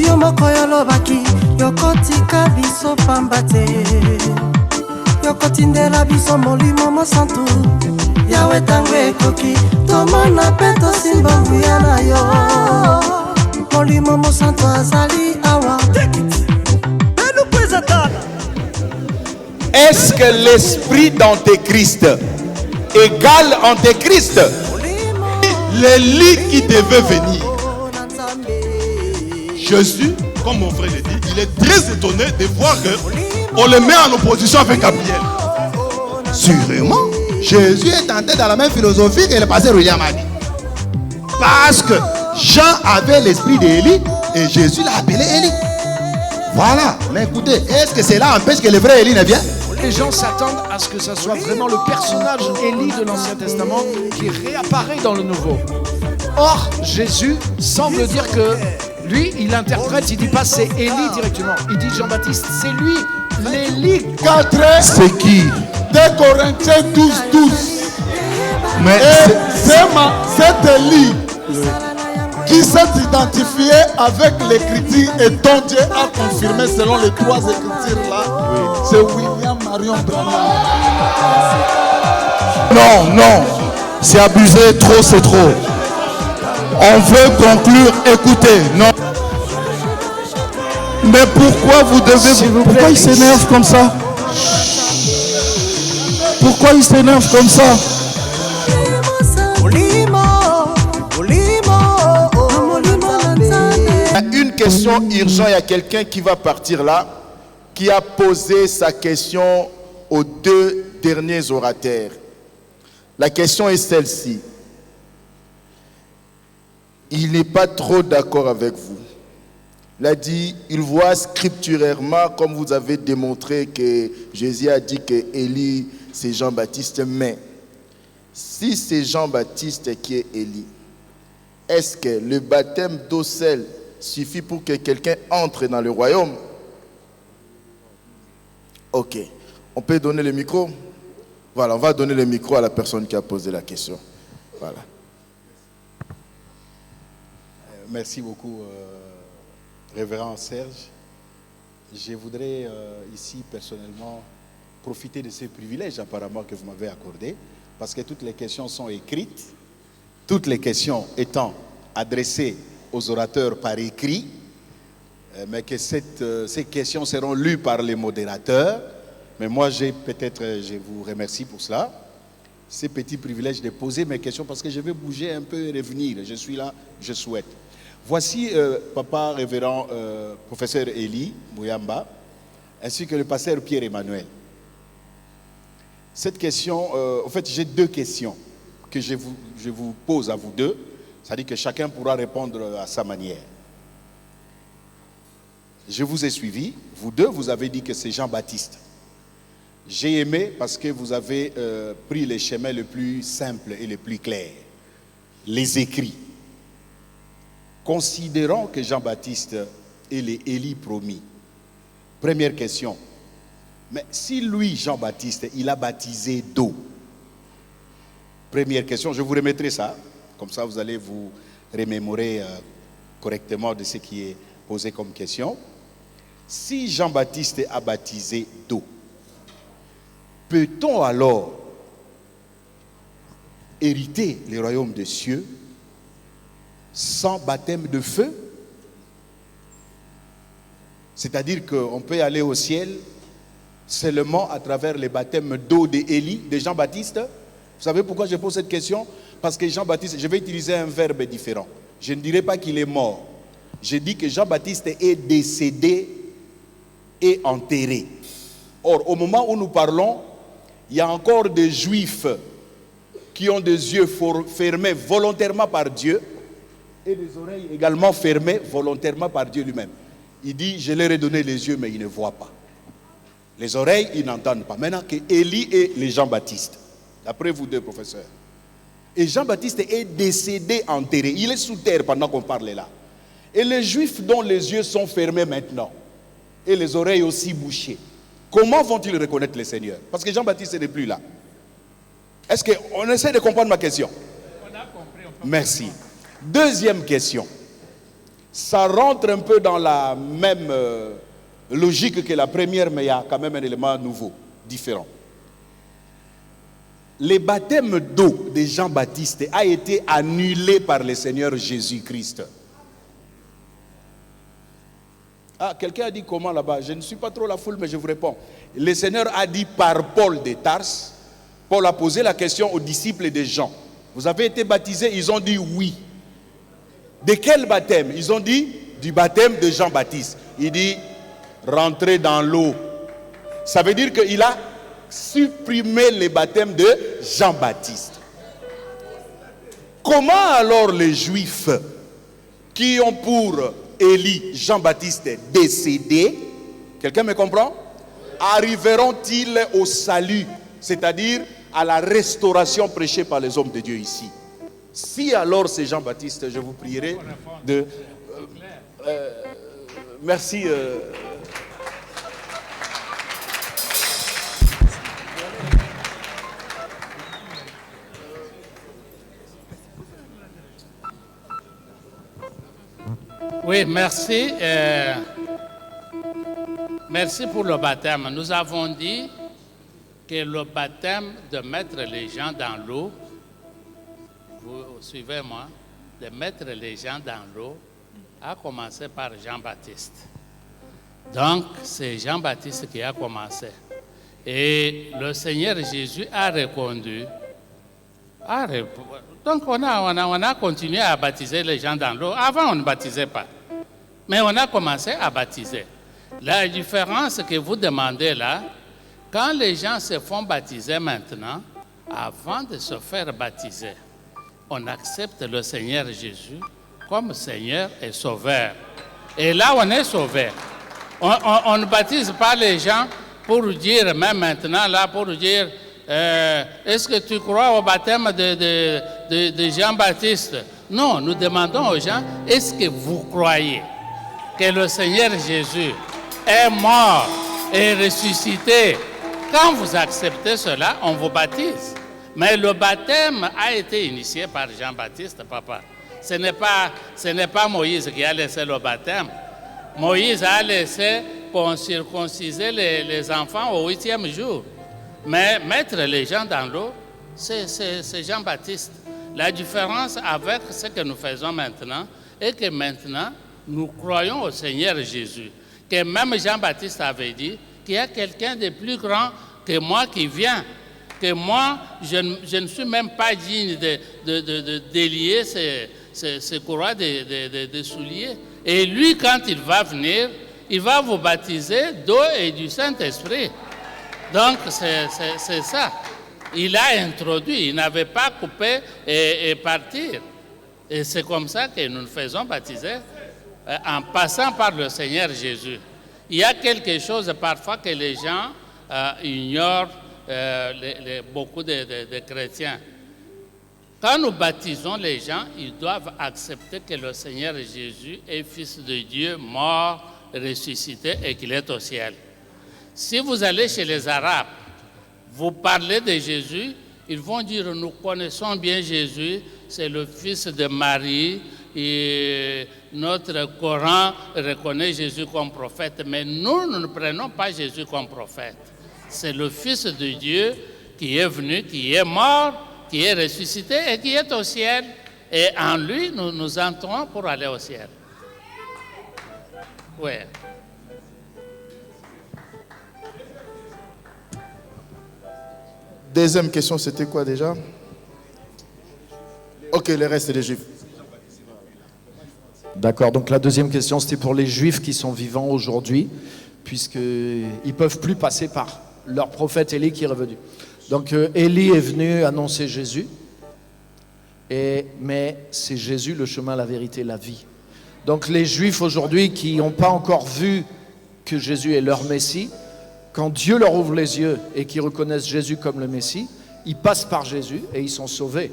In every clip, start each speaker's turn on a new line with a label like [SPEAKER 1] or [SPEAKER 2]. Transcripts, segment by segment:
[SPEAKER 1] Yo moko yolobaki yokotika biso pambate yokotindela biso molimo mosantu yawe tango ekoki tomona pe tosimba nguya na yo molimo mosantu azali awa.
[SPEAKER 2] Est-ce que l'esprit d'Antéchrist égale Antéchrist?
[SPEAKER 3] L'Élie qui devait venir. Jésus, comme mon frère le dit, il est très étonné de voir qu'on le met en opposition avec Gabriel.
[SPEAKER 4] Sûrement, Jésus est entré dans la même philosophie que le pasteur William a dit. Parce que Jean avait l'esprit d'Élie et Jésus l'a appelé Élie. Voilà, mais écoutez, est-ce que cela empêche que le vrai Élie ne vienne?
[SPEAKER 5] Les gens s'attendent à ce que ce soit vraiment le personnage Élie de l'Ancien Testament qui réapparaît dans le Nouveau. Or, Jésus semble dire que lui, il interprète, il dit pas c'est Élie directement. Il dit Jean-Baptiste, c'est lui, l'Élie.
[SPEAKER 4] 4, c'est qui?
[SPEAKER 3] 2 Corinthiens 12, 12.
[SPEAKER 4] Mais
[SPEAKER 3] c'est Élie qui s'est identifié avec l'écriture et dont Dieu a confirmé selon les 3 écritures là. Oui. C'est William Marion Branham.
[SPEAKER 4] Non, c'est abusé, trop c'est trop. On veut conclure, écoutez, non. Mais pourquoi vous devez... Pourquoi il s'énerve comme ça? Pourquoi il s'énerve comme ça?
[SPEAKER 2] Une question urgente, il y a quelqu'un qui va partir là, qui a posé sa question aux 2 derniers orateurs. La question est celle-ci. Il n'est pas trop d'accord avec vous. Il a dit, il voit scripturairement, comme vous avez démontré que Jésus a dit que Élie, c'est Jean-Baptiste, mais si c'est Jean-Baptiste qui est Élie, est-ce que le baptême d'eau sel suffit pour que quelqu'un entre dans le royaume? Ok. On peut donner le micro? Voilà, on va donner le micro à la personne qui a posé la question. Voilà.
[SPEAKER 6] Merci beaucoup, révérend Serge. Je voudrais ici personnellement profiter de ce privilège apparemment que vous m'avez accordé, parce que toutes les questions sont écrites, toutes les questions étant adressées aux orateurs par écrit, mais que ces questions seront lues par les modérateurs. Mais moi, je vous remercie pour cela, ce petit privilège de poser mes questions, parce que je vais bouger un peu et revenir. Je suis là, je souhaite. Voici papa révérend professeur Élie Mouyamba, ainsi que le pasteur Pierre-Emmanuel. Cette question, en fait, j'ai 2 questions que je vous pose à vous deux. C'est-à-dire que chacun pourra répondre à sa manière. Je vous ai suivi. Vous deux, vous avez dit que c'est Jean-Baptiste. J'ai aimé parce que vous avez pris les chemins les plus simples et les plus clairs. Les écrits. Considérons que Jean-Baptiste est l'Élie promis. Première question. Mais si lui, Jean-Baptiste, il a baptisé d'eau. Première question, je vous remettrai ça. Comme ça, vous allez vous remémorer correctement de ce qui est posé comme question. Si Jean-Baptiste a baptisé d'eau, peut-on alors hériter le royaume des cieux sans baptême de feu? C'est-à-dire qu'on peut aller au ciel seulement à travers les baptêmes d'eau d'Élie, de Jean-Baptiste. Vous savez pourquoi je pose cette question? Parce que Jean-Baptiste, je vais utiliser un verbe différent. Je ne dirai pas qu'il est mort. Je dis que Jean-Baptiste est décédé et enterré. Or, au moment où nous parlons, il y a encore des Juifs qui ont des yeux fermés volontairement par Dieu et des oreilles également fermées volontairement par Dieu lui-même. Il dit, je leur ai donné les yeux, mais ils ne voient pas. Les oreilles, ils n'entendent pas. Maintenant que Élie et les Jean-Baptiste, d'après vous deux, professeurs. Et Jean-Baptiste est décédé, enterré. Il est sous terre pendant qu'on parle là. Et les Juifs dont les yeux sont fermés maintenant, et les oreilles aussi bouchées, comment vont-ils reconnaître le Seigneur? Parce que Jean-Baptiste n'est plus là. Est-ce qu'on essaie de comprendre ma question? On a compris. Merci. Deuxième question. Ça rentre un peu dans la même logique que la première, mais il y a quand même un élément nouveau, différent. Le baptême d'eau de Jean-Baptiste a été annulé par le Seigneur Jésus-Christ. Ah, quelqu'un a dit comment là-bas? Je ne suis pas trop la foule, mais je vous réponds. Le Seigneur a dit par Paul de Tarse. Paul a posé la question aux disciples de Jean. Vous avez été baptisés? Ils ont dit oui. De quel baptême? Ils ont dit du baptême de Jean-Baptiste. Il dit rentrez dans l'eau. Ça veut dire qu'il a supprimé le baptême de Jean-Baptiste. Comment alors les Juifs qui ont pour Élie Jean-Baptiste décédé, quelqu'un me comprend, arriveront-ils au salut, c'est-à-dire à la restauration prêchée par les hommes de Dieu ici? Si alors c'est Jean-Baptiste, je vous prierai de... merci.
[SPEAKER 7] Oui, merci. Merci pour le baptême. Nous avons dit que le baptême de mettre les gens dans l'eau, vous suivez-moi, de mettre les gens dans l'eau a commencé par Jean-Baptiste. Donc, c'est Jean-Baptiste qui a commencé. Et le Seigneur Jésus a répondu. Donc, on a continué à baptiser les gens dans l'eau. Avant, on ne baptisait pas. Mais on a commencé à baptiser. La différence que vous demandez là, quand les gens se font baptiser maintenant, avant de se faire baptiser, on accepte le Seigneur Jésus comme Seigneur et Sauveur. Et là, on est sauvé. On ne baptise pas les gens pour dire, même maintenant, là, pour dire, est-ce que tu crois au baptême de Jean-Baptiste? Non, nous demandons aux gens, est-ce que vous croyez que le Seigneur Jésus est mort et ressuscité? Quand vous acceptez cela, on vous baptise. Mais le baptême a été initié par Jean-Baptiste, papa. Ce n'est pas Moïse qui a laissé le baptême. Moïse a laissé pour circonciser les enfants au 8e jour. Mais mettre les gens dans l'eau, c'est Jean-Baptiste. La différence avec ce que nous faisons maintenant est que maintenant, nous croyons au Seigneur Jésus. Que même Jean-Baptiste avait dit qu'il y a quelqu'un de plus grand que moi qui vient. Que moi, je ne suis même pas digne de délier ces courroies de souliers. Et lui, quand il va venir, il va vous baptiser d'eau et du Saint-Esprit. Donc, c'est ça. Il a introduit, il n'avait pas coupé et partir. Et c'est comme ça que nous nous faisons baptiser en passant par le Seigneur Jésus. Il y a quelque chose parfois que les gens ignorent, beaucoup de chrétiens. Quand nous baptisons les gens, ils doivent accepter que le Seigneur Jésus est Fils de Dieu, mort, ressuscité et qu'il est au ciel. Si vous allez chez les Arabes, vous parlez de Jésus, ils vont dire, nous connaissons bien Jésus, c'est le fils de Marie, et notre Coran reconnaît Jésus comme prophète, mais nous ne prenons pas Jésus comme prophète. C'est le Fils de Dieu qui est venu, qui est mort, qui est ressuscité et qui est au ciel. Et en lui, nous entrons pour aller au ciel. Oui.
[SPEAKER 2] Deuxième question, c'était quoi déjà? Ok, le reste des Juifs.
[SPEAKER 5] D'accord, donc la deuxième question, c'était pour les Juifs qui sont vivants aujourd'hui, puisqu'ils ne peuvent plus passer par leur prophète Élie qui est revenu. Donc Élie est venu annoncer Jésus, mais c'est Jésus le chemin, la vérité, la vie. Donc les Juifs aujourd'hui qui n'ont pas encore vu que Jésus est leur Messie, quand Dieu leur ouvre les yeux et qu'ils reconnaissent Jésus comme le Messie, ils passent par Jésus et ils sont sauvés.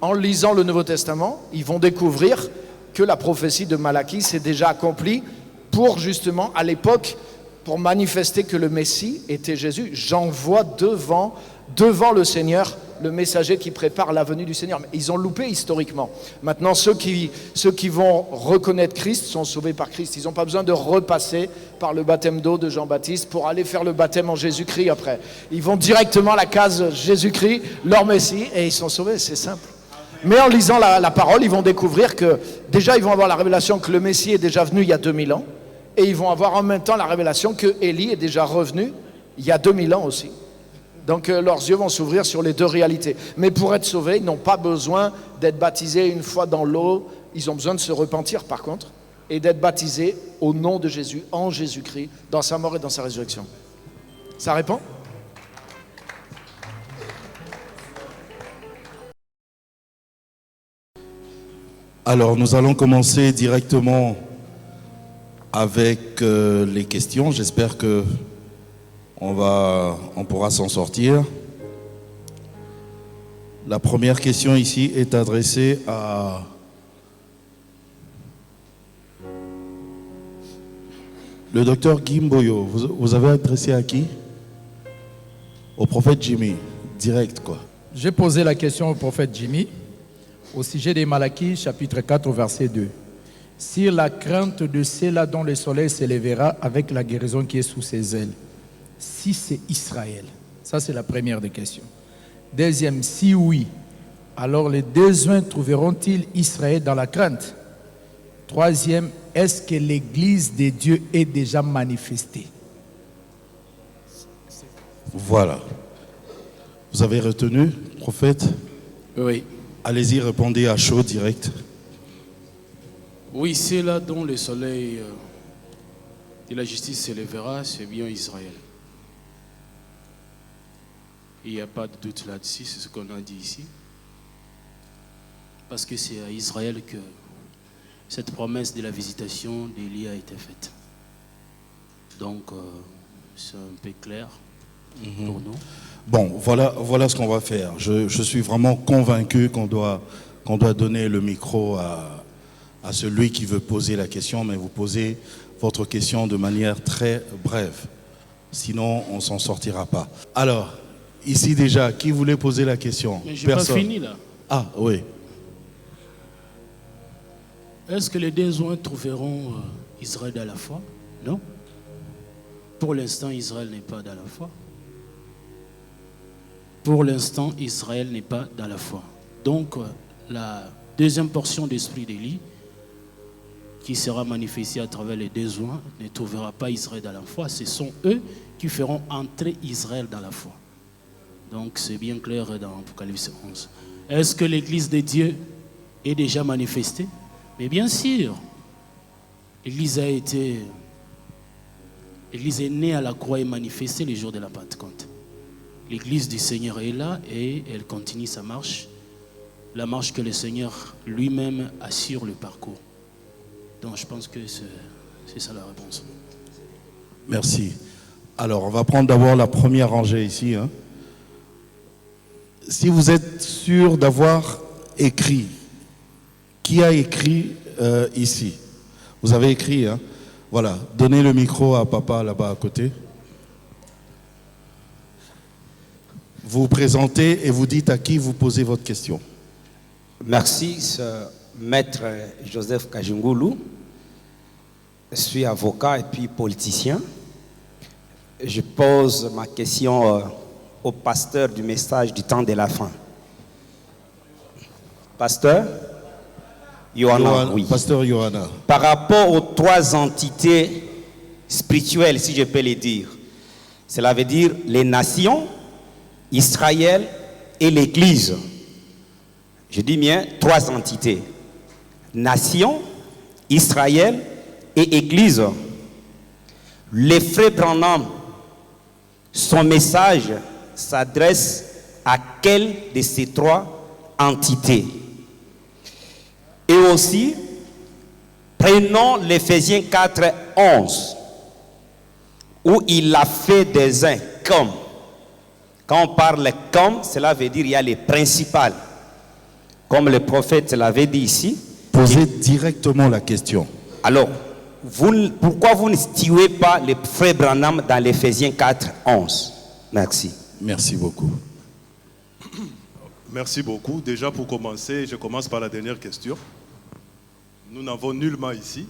[SPEAKER 5] En lisant le Nouveau Testament, ils vont découvrir que la prophétie de Malachie s'est déjà accomplie pour justement, à l'époque, pour manifester que le Messie était Jésus. J'envoie devant le Seigneur le messager qui prépare la venue du Seigneur. Mais ils ont loupé historiquement. Maintenant, ceux qui vont reconnaître Christ sont sauvés par Christ. Ils n'ont pas besoin de repasser par le baptême d'eau de Jean-Baptiste pour aller faire le baptême en Jésus-Christ après. Ils vont directement à la case Jésus-Christ, leur Messie, et ils sont sauvés, c'est simple. Mais en lisant la parole, ils vont découvrir que déjà ils vont avoir la révélation que le Messie est déjà venu il y a 2000 ans, et ils vont avoir en même temps la révélation que Élie est déjà revenu il y a 2000 ans aussi. Donc leurs yeux vont s'ouvrir sur les deux réalités. Mais pour être sauvés, ils n'ont pas besoin d'être baptisés une fois dans l'eau. Ils ont besoin de se repentir par contre et d'être baptisés au nom de Jésus, en Jésus-Christ, dans sa mort et dans sa résurrection. Ça répond ?
[SPEAKER 8] Alors nous allons commencer directement avec les questions. J'espère que on pourra s'en sortir. La première question ici est adressée à le docteur Guy Mboyo. Vous avez adressé à qui? Au prophète Jimmy, direct quoi.
[SPEAKER 9] J'ai posé la question au prophète Jimmy au sujet des Malachie, chapitre 4, verset 2. Si la crainte de ceux-là dont le soleil s'élèvera avec la guérison qui est sous ses ailes, si c'est Israël, ça c'est la première des questions. Deuxième, si oui, alors les besoins trouveront-ils Israël dans la crainte? Troisième, est-ce que l'Église de Dieu est déjà manifestée?
[SPEAKER 8] Voilà. Vous avez retenu, prophète?
[SPEAKER 10] Oui.
[SPEAKER 8] Allez-y, répondez à chaud, direct.
[SPEAKER 10] Oui, c'est là dont le soleil de la justice s'élèvera, c'est bien Israël. Il n'y a pas de doute là-dessus, c'est ce qu'on a dit ici. Parce que c'est à Israël que cette promesse de la visitation d'Élie a été faite. Donc, c'est un peu clair pour nous.
[SPEAKER 8] Bon, voilà ce qu'on va faire. Je suis vraiment convaincu qu'on doit donner le micro à celui qui veut poser la question, mais vous posez votre question de manière très brève. Sinon, on ne s'en sortira pas. Alors, ici déjà, qui voulait poser la question?
[SPEAKER 10] Mais je n'ai pas fini là.
[SPEAKER 8] Ah, oui.
[SPEAKER 10] Est-ce que les deux joints trouveront Israël dans la foi? Non. Pour l'instant, Israël n'est pas dans la foi. Pour l'instant, Israël n'est pas dans la foi. Donc, la deuxième portion d'esprit d'Élie, qui sera manifestée à travers les deux joints, ne trouvera pas Israël dans la foi. Ce sont eux qui feront entrer Israël dans la foi. Donc, c'est bien clair dans Apocalypse 11. Est-ce que l'Église de Dieu est déjà manifestée? Mais bien sûr, l'Église est née à la croix et manifestée le jour de la Pentecôte. L'Église du Seigneur est là et elle continue sa marche, la marche que le Seigneur lui-même assure le parcours. Donc je pense que c'est ça la réponse.
[SPEAKER 8] Merci. Alors on va prendre d'abord la première rangée ici. Si vous êtes sûr d'avoir écrit, qui a écrit ici? Vous avez écrit, hein? Voilà, donnez le micro à papa là-bas à côté. Vous vous présentez et vous dites à qui vous posez votre question.
[SPEAKER 11] Merci, maître Joseph Kajungulu. Je suis avocat et puis politicien. Je pose ma question au pasteur du message du temps de la fin. Pasteur Yohana, oui.
[SPEAKER 8] Pasteur Yohana.
[SPEAKER 11] Par rapport aux trois entités spirituelles, si je peux les dire, cela veut dire les nations, Israël et l'Église. Je dis bien trois entités. Nation, Israël et Église. Le frère Branham, son message s'adresse à quelle de ces trois entités? Et aussi, prenons l'Éphésiens 4, 11, où il a fait des uns comme. Quand on parle comme, cela veut dire qu'il y a les principales. Comme le prophète l'avait dit ici.
[SPEAKER 8] Posez directement la question.
[SPEAKER 11] Alors, pourquoi vous ne situez pas le frère Branham dans l'Éphésiens 4, 11? Merci.
[SPEAKER 8] Merci beaucoup.
[SPEAKER 12] Merci beaucoup. Déjà pour commencer, je commence par la dernière question. Nous n'avons nullement ici.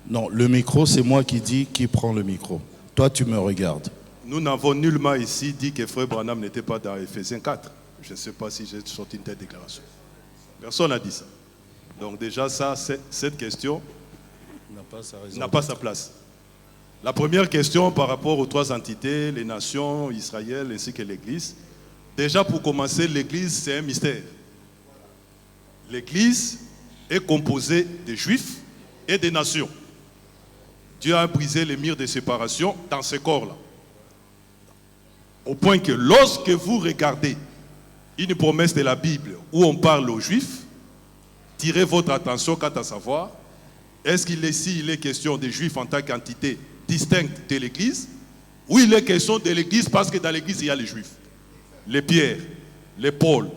[SPEAKER 8] Non, le micro, c'est moi qui dis qui prend le micro. Toi, tu me regardes.
[SPEAKER 12] Nous n'avons nullement ici dit que Frère Branham n'était pas dans Éphésiens 4. Je ne sais pas si j'ai sorti une telle déclaration. Personne n'a dit ça. Donc déjà, cette question n'a pas sa place. La première question par rapport aux trois entités, les nations, Israël ainsi que l'Église. Déjà pour commencer, l'Église c'est un mystère. L'Église est composée de Juifs et des nations. Dieu a brisé les murs de séparation dans ce corps-là. Au point que lorsque vous regardez une promesse de la Bible où on parle aux Juifs, tirez votre attention quant à savoir, est-ce qu'il est question des Juifs en tant qu'entité distincte de l'Église, ou il est question de l'Église parce que dans l'Église il y a les Juifs. Les Pierre, les Paul,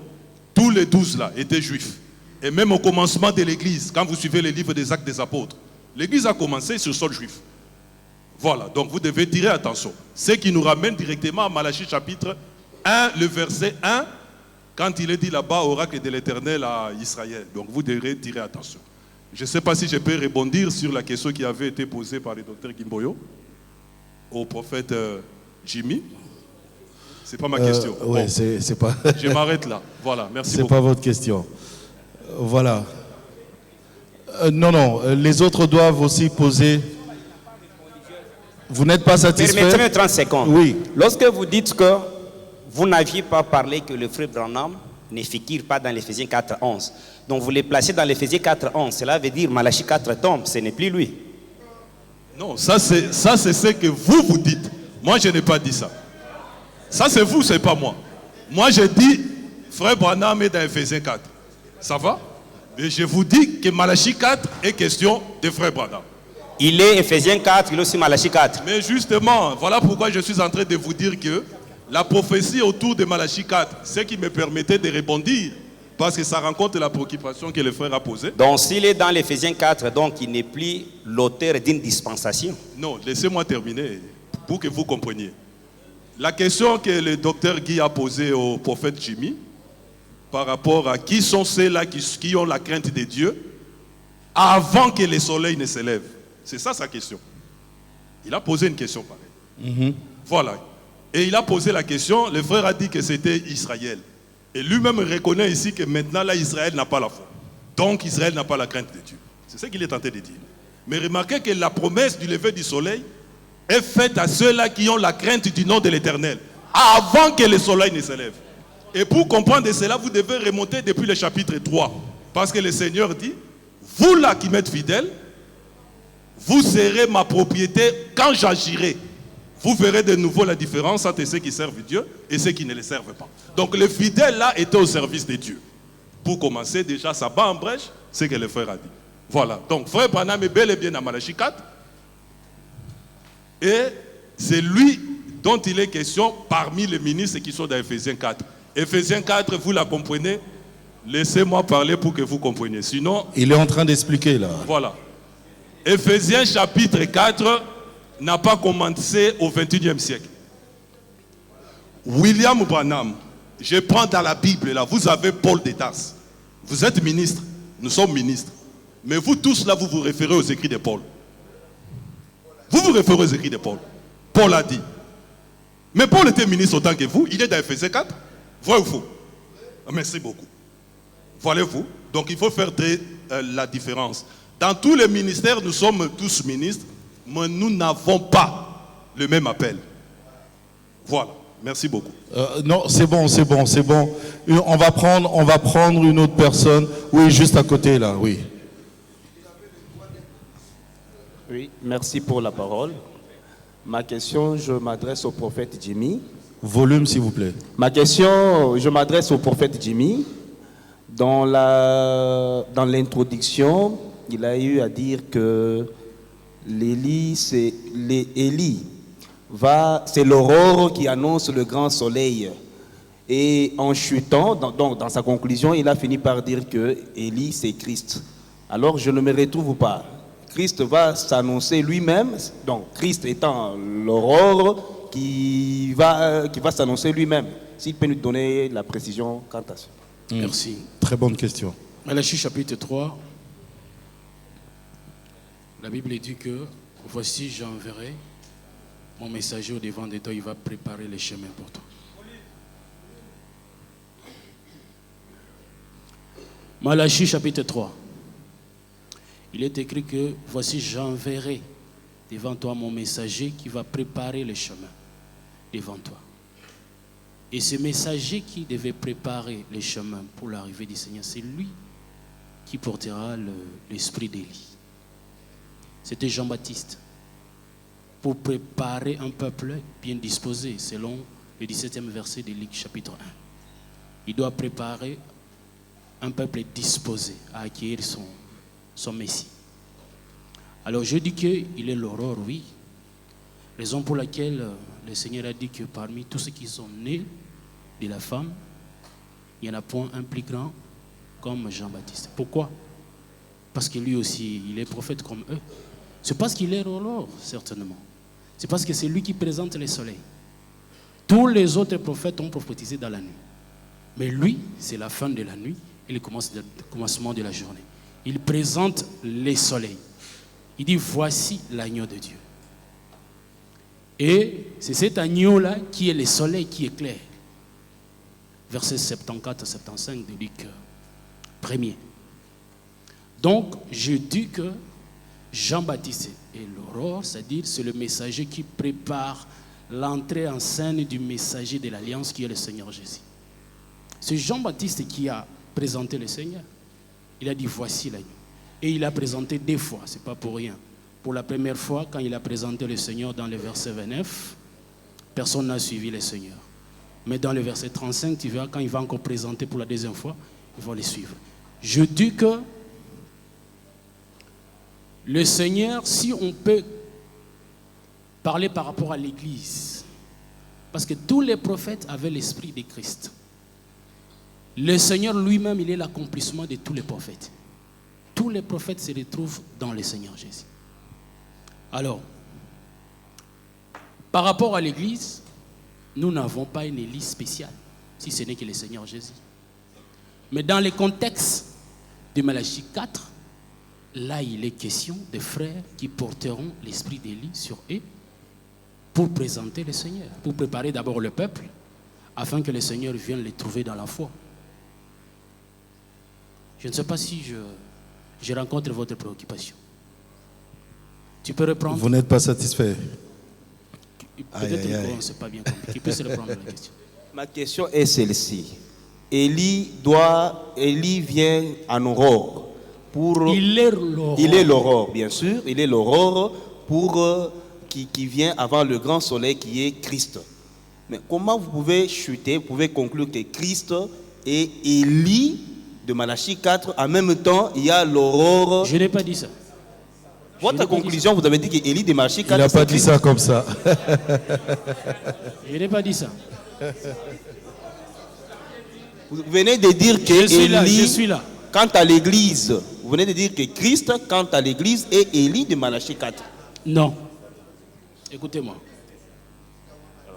[SPEAKER 12] tous les 12 là étaient Juifs. Et même au commencement de l'Église, quand vous suivez les livres des Actes des Apôtres, l'Église a commencé sur le sol juif. Voilà, donc vous devez tirer attention. Ce qui nous ramène directement à Malachie chapitre 1, le verset 1, quand il est dit là-bas, oracle de l'Éternel à Israël. Donc vous devrez tirer attention. Je ne sais pas si je peux rebondir sur la question qui avait été posée par le docteur Gimboyo au prophète Jimmy. Ce n'est pas ma question.
[SPEAKER 8] Oui,
[SPEAKER 12] bon,
[SPEAKER 8] c'est pas...
[SPEAKER 12] Je m'arrête là. Voilà, merci beaucoup.
[SPEAKER 8] C'est pas votre question. Voilà. Non, les autres doivent aussi poser... Vous n'êtes pas satisfait?
[SPEAKER 11] Permettez-moi 30 secondes.
[SPEAKER 8] Oui.
[SPEAKER 11] Lorsque vous dites que vous n'aviez pas parlé que le frère Branham ne figure pas dans l'Éphésiens 4.11, donc vous les placez dans l'Éphésiens 4.11, cela veut dire Malachie 4 tombe, ce n'est plus lui.
[SPEAKER 12] Non, ça c'est ce que vous dites. Moi je n'ai pas dit ça. Ça c'est vous, c'est pas moi. Moi j'ai dit, frère Branham est dans Éphésiens 4. Ça va? Et je vous dis que Malachie 4 est question de frère Branham.
[SPEAKER 11] Il est Éphésiens 4, il est aussi Malachie 4.
[SPEAKER 12] Mais justement, voilà pourquoi je suis en train de vous dire que la prophétie autour de Malachie 4, ce qui me permettait de rebondir, parce que ça rencontre la préoccupation que le frère a posée.
[SPEAKER 11] Donc s'il est dans l'Éphésiens 4, donc il n'est plus l'auteur d'une dispensation.
[SPEAKER 12] Non, laissez-moi terminer pour que vous compreniez. La question que le docteur Guy a posée au prophète Jimmy, par rapport à qui sont ceux-là qui ont la crainte de Dieu, avant que le soleil ne se lève. C'est ça sa question. Il a posé une question pareille. Voilà. Et il a posé la question, le frère a dit que c'était Israël. Et lui-même reconnaît ici que maintenant, là, Israël n'a pas la foi. Donc, Israël n'a pas la crainte de Dieu. C'est ce qu'il est tenté de dire. Mais remarquez que la promesse du lever du soleil est faite à ceux-là qui ont la crainte du nom de l'Éternel, avant que le soleil ne se lève. Et pour comprendre cela, vous devez remonter depuis le chapitre 3. Parce que le Seigneur dit, vous là qui m'êtes fidèles, vous serez ma propriété quand j'agirai. Vous verrez de nouveau la différence entre ceux qui servent Dieu et ceux qui ne le servent pas. Donc les fidèles là étaient au service de Dieu. Pour commencer, déjà ça bat en brèche ce que le frère a dit. Voilà. Donc frère Branham est bel et bien à Malachie 4. Et c'est lui dont il est question parmi les ministres qui sont dans Éphésiens 4. Éphésiens 4, vous la comprenez? Laissez-moi parler pour que vous compreniez. Sinon...
[SPEAKER 8] Il est en train d'expliquer là.
[SPEAKER 12] Voilà. Éphésiens chapitre 4 n'a pas commencé au XXIe siècle. William Branham, je prends dans la Bible là, vous avez Paul de Tarse. Vous êtes ministre, nous sommes ministres. Mais vous tous là, vous vous référez aux écrits de Paul. Vous vous référez aux écrits de Paul. Paul a dit. Mais Paul était ministre autant que vous, il est dans Éphésiens 4. Vrai ou faux? Merci beaucoup. Voyez-vous? Donc il faut faire la différence. Dans tous les ministères, nous sommes tous ministres, mais nous n'avons pas le même appel. Voilà. Merci beaucoup.
[SPEAKER 8] Non, c'est bon. On va prendre une autre personne. Oui, juste à côté là, oui.
[SPEAKER 13] Oui, merci pour la parole. Ma question, je m'adresse au prophète Jimmy.
[SPEAKER 8] Volume, s'il vous plaît.
[SPEAKER 13] Ma question, je m'adresse au prophète Jimmy. Dans l'introduction, il a eu à dire que l'Élie, c'est l'aurore qui annonce le grand soleil. Et en chutant, dans sa conclusion, il a fini par dire que Élie, c'est Christ. Alors, je ne me retrouve pas. Christ va s'annoncer lui-même, donc Christ étant l'aurore qui va s'annoncer lui-même. S'il peut nous donner la précision quant à ça.
[SPEAKER 10] Merci.
[SPEAKER 8] Très bonne question.
[SPEAKER 10] Malachie chapitre 3, la Bible dit que voici j'enverrai mon messager au devant de toi, il va préparer les chemins pour toi. Malachie chapitre 3. Il est écrit que voici j'enverrai devant toi mon messager qui va préparer les chemins devant toi. Et ce messager qui devait préparer les chemins pour l'arrivée du Seigneur, c'est lui qui portera l'esprit d'Élie. C'était Jean-Baptiste. Pour préparer un peuple bien disposé, selon le 17e verset de Luc chapitre 1. Il doit préparer un peuple disposé à accueillir son Messie. Alors je dis qu'il est l'aurore, oui. Raison pour laquelle le Seigneur a dit que parmi tous ceux qui sont nés de la femme, il n'y en a point un plus grand comme Jean-Baptiste. Pourquoi? Parce que lui aussi, il est prophète comme eux. C'est parce qu'il est l'aurore, certainement. C'est parce que c'est lui qui présente le soleil. Tous les autres prophètes ont prophétisé dans la nuit. Mais lui, c'est la fin de la nuit et le commencement de la journée. Il présente le soleil. Il dit, voici l'agneau de Dieu. Et c'est cet agneau-là qui est le soleil qui éclaire. Verset 74-75 de Luc 1er. Donc, je dis que Jean-Baptiste est l'aurore, c'est-à-dire c'est le messager qui prépare l'entrée en scène du messager de l'Alliance qui est le Seigneur Jésus. C'est Jean-Baptiste qui a présenté le Seigneur. Il a dit voici l'agneau. Et il a présenté 2 fois, ce n'est pas pour rien. Pour la première fois, quand il a présenté le Seigneur dans le verset 29, personne n'a suivi le Seigneur. Mais dans le verset 35, tu verras, quand il va encore présenter pour la deuxième fois, ils vont les suivre. Je dis que le Seigneur, si on peut parler par rapport à l'Église, parce que tous les prophètes avaient l'esprit de Christ. Le Seigneur lui-même, il est l'accomplissement de tous les prophètes. Tous les prophètes se retrouvent dans le Seigneur Jésus. Alors, par rapport à l'Église, nous n'avons pas une Église spéciale, si ce n'est que le Seigneur Jésus. Mais dans le contexte de Malachie 4, là, il est question des frères qui porteront l'esprit d'Élie sur eux pour présenter le Seigneur, pour préparer d'abord le peuple, afin que le Seigneur vienne les trouver dans la foi. Je ne sais pas si je rencontre votre préoccupation. Tu peux reprendre?
[SPEAKER 8] Vous n'êtes pas satisfait?
[SPEAKER 10] Peut-être que ne s'est pas bien compris. Tu peux se reprendre la question.
[SPEAKER 13] Ma question est celle-ci. Élie vient en aurore.
[SPEAKER 10] Il est l'aurore.
[SPEAKER 13] Il est l'aurore, bien sûr. Il est l'aurore pour qui vient avant le grand soleil qui est Christ. Mais comment vous pouvez chuter, vous pouvez conclure que Christ est Élie de Malachie 4, en même temps, il y a l'aurore.
[SPEAKER 10] Je n'ai pas dit ça.
[SPEAKER 13] Votre conclusion, vous avez dit que Élie de Malachie 4.
[SPEAKER 8] Il n'a pas dit ça comme ça.
[SPEAKER 10] Je n'ai pas dit ça.
[SPEAKER 13] Vous venez de dire que
[SPEAKER 10] je suis là.
[SPEAKER 13] Quant à l'église, vous venez de dire que Christ, quant à l'église, est Élie de Malachie 4.
[SPEAKER 10] Non. Écoutez-moi.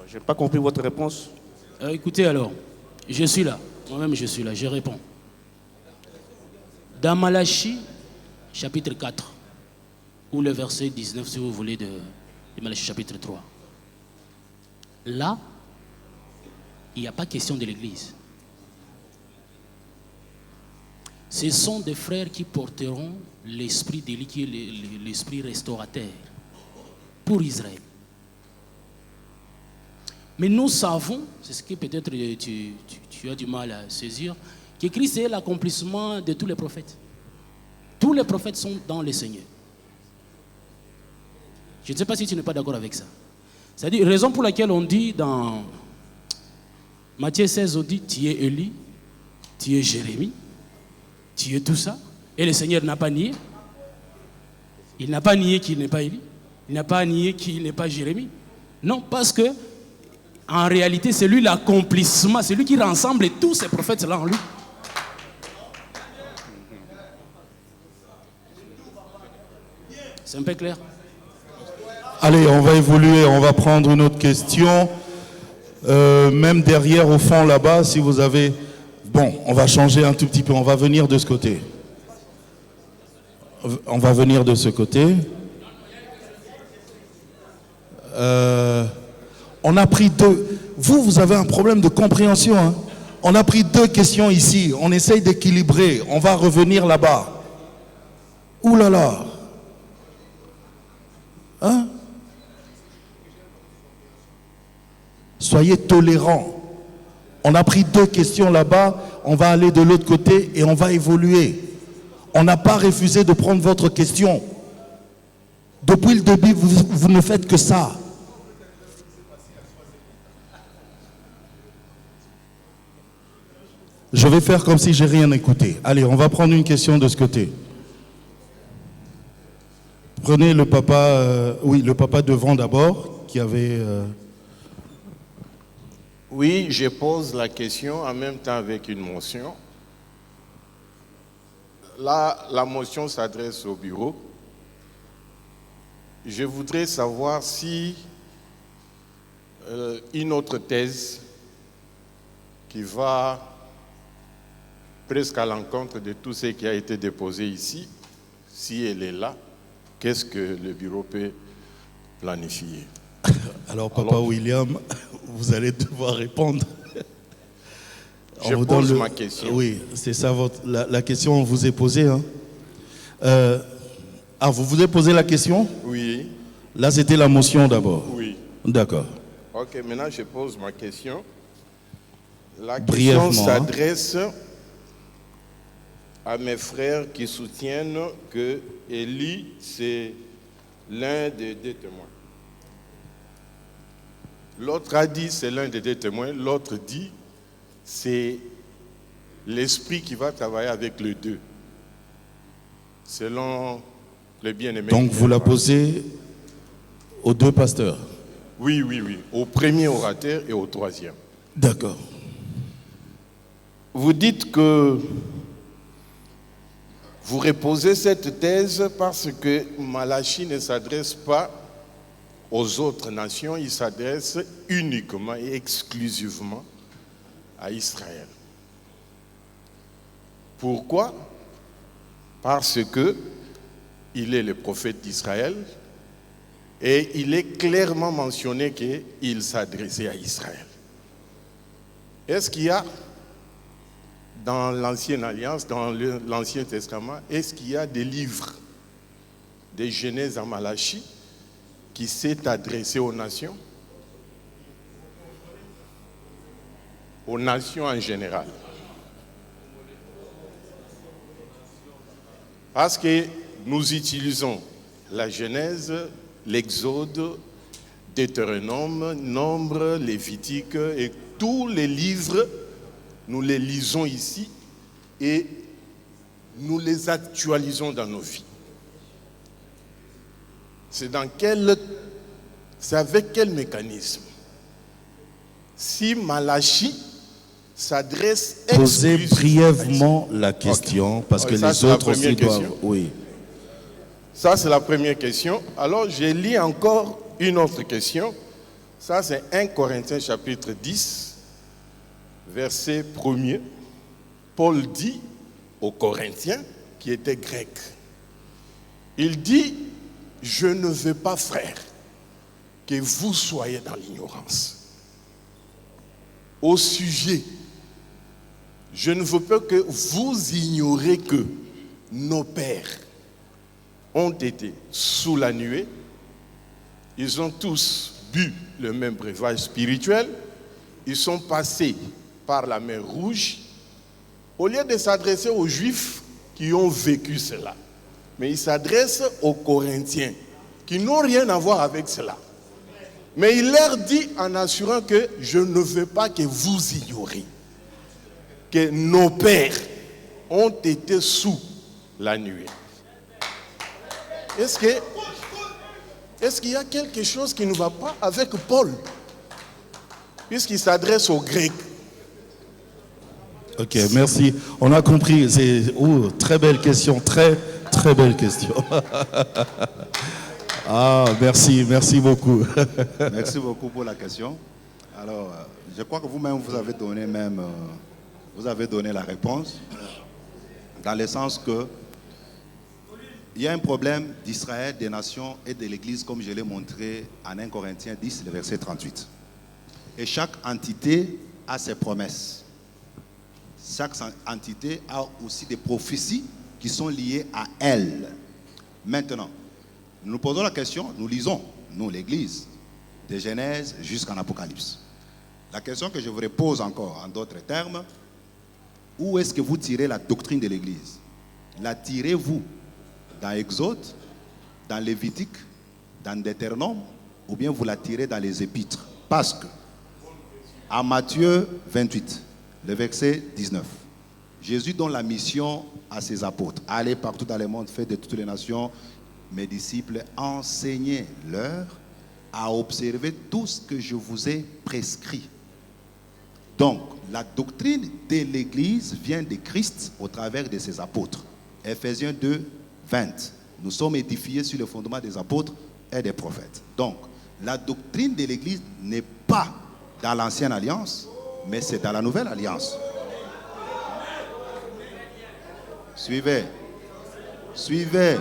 [SPEAKER 13] Je n'ai pas compris votre réponse.
[SPEAKER 10] Écoutez alors, je suis là. Moi-même, je suis là. Je réponds. Dans Malachie, chapitre 4, ou le verset 19, si vous voulez, de Malachie, chapitre 3. Là, il n'y a pas question de l'église. Ce sont des frères qui porteront l'esprit d'Élie, qui est l'esprit restaurateur pour Israël. Mais nous savons, c'est ce que peut-être tu as du mal à saisir, que Christ est l'accomplissement de tous les prophètes. Tous les prophètes sont dans le Seigneur. Je ne sais pas si tu n'es pas d'accord avec ça. C'est-à-dire, raison pour laquelle on dit dans Matthieu 16, on dit, tu es Élie, tu es Jérémie, tu es tout ça. Et le Seigneur n'a pas nié. Il n'a pas nié qu'il n'est pas Élie. Il n'a pas nié qu'il n'est pas Jérémie. Non, parce que en réalité, c'est lui l'accomplissement, c'est lui qui rassemble tous ces prophètes-là en lui. C'est un peu clair?
[SPEAKER 8] Allez, on va évoluer, on va prendre une autre question. Même derrière, au fond, là-bas, si vous avez Bon, on va changer un tout petit peu. On va venir de ce côté. On va venir de ce côté. On a pris deux. Vous avez un problème de compréhension. Hein? On a pris deux questions ici. On essaye d'équilibrer. On va revenir là-bas. Ouh là là. Hein? Soyez tolérants. On a pris deux questions là-bas. On va aller de l'autre côté et on va évoluer. On n'a pas refusé de prendre votre question. Depuis le début, vous ne faites que ça. Je vais faire comme si j'ai rien écouté. Allez, on va prendre une question de ce côté. Prenez le papa, le papa devant d'abord, qui avait...
[SPEAKER 14] Oui, je pose la question en même temps avec une motion. Là, la motion s'adresse au bureau. Je voudrais savoir si une autre thèse qui va presque à l'encontre de tout ce qui a été déposé ici, si elle est là, qu'est-ce que le bureau peut planifier?
[SPEAKER 8] Alors, Papa William, vous allez devoir répondre.
[SPEAKER 14] Je pose ma question.
[SPEAKER 8] Oui, c'est ça, la question vous est posée. Hein. Vous vous êtes posé la question?
[SPEAKER 14] Oui.
[SPEAKER 8] Là, c'était la motion d'abord.
[SPEAKER 14] Oui.
[SPEAKER 8] D'accord.
[SPEAKER 14] Ok, maintenant je pose ma question. La question s'adresse à mes frères qui soutiennent que Élie, c'est l'un des deux témoins. L'autre a dit c'est l'un des deux témoins, l'autre dit c'est l'esprit qui va travailler avec les deux, selon les bien-aimés.
[SPEAKER 8] Donc vous la posez aux deux pasteurs?
[SPEAKER 14] Oui, au premier orateur et au troisième.
[SPEAKER 8] D'accord.
[SPEAKER 14] Vous dites que vous reposez cette thèse parce que Malachie ne s'adresse pas aux autres nations, il s'adresse uniquement et exclusivement à Israël. Pourquoi? Parce que il est le prophète d'Israël et il est clairement mentionné qu'il s'adressait à Israël. Est-ce qu'il y a dans l'Ancienne Alliance, dans l'Ancien Testament, est-ce qu'il y a des livres de Genèse à Malachie qui s'est adressé aux nations? Aux nations en général. Parce que nous utilisons la Genèse, l'Exode, Deutéronome, Nombre, Lévitique et tous les livres, nous les lisons ici et nous les actualisons dans nos vies. C'est avec quel mécanisme? Si Malachie s'adresse
[SPEAKER 8] Posez brièvement la question, parce que les autres aussi doivent... Oui.
[SPEAKER 14] Ça, c'est la première question. Alors, je lis encore une autre question. Ça, c'est 1 Corinthiens chapitre 10, verset 1er. Paul dit aux Corinthiens, qui étaient grecs, il dit, je ne veux pas, frères, que vous soyez dans l'ignorance. Au sujet, je ne veux pas que vous ignorez que nos pères ont été sous la nuée, ils ont tous bu le même breuvage spirituel, ils sont passés par la mer Rouge, au lieu de s'adresser aux Juifs qui ont vécu cela. Mais ils s'adressent aux Corinthiens qui n'ont rien à voir avec cela. Mais il leur dit en assurant que je ne veux pas que vous ignoriez que nos pères ont été sous la nuée. Est-ce qu'il y a quelque chose qui ne va pas avec Paul, puisqu'il s'adresse aux Grecs?
[SPEAKER 8] Ok, merci. On a compris. Très belle question, très belle question. Merci beaucoup.
[SPEAKER 15] Merci beaucoup pour la question. Alors, je crois que vous-même, vous avez donné même
[SPEAKER 8] Vous avez donné la réponse dans le sens que il y a un problème d'Israël, des nations et de l'Église, comme je l'ai montré en 1 Corinthiens 10, le verset 38. Et chaque entité a ses promesses. Chaque entité a aussi des prophéties qui sont liées à elle. Maintenant, nous nous posons la question, nous lisons, nous l'Église, de Genèse jusqu'en Apocalypse. La question que je vous pose encore, en d'autres termes, où est-ce que vous tirez la doctrine de l'Église? La tirez-vous dans Exode, dans Lévitique, dans Deutéronome, ou bien vous la tirez dans les Épîtres? Parce que, à Matthieu 28, le verset 19, Jésus donne la mission à ses apôtres. Allez partout dans le monde, faites de toutes les nations mes disciples, enseignez-leur à observer tout ce que je vous ai prescrit. Donc, la doctrine de l'Église vient de Christ au travers de ses apôtres. Ephésiens 2, 20. Nous sommes édifiés sur le fondement des apôtres et des prophètes. Donc, la doctrine de l'Église n'est pas dans l'ancienne alliance, mais c'est dans la nouvelle alliance. Suivez. Suivez.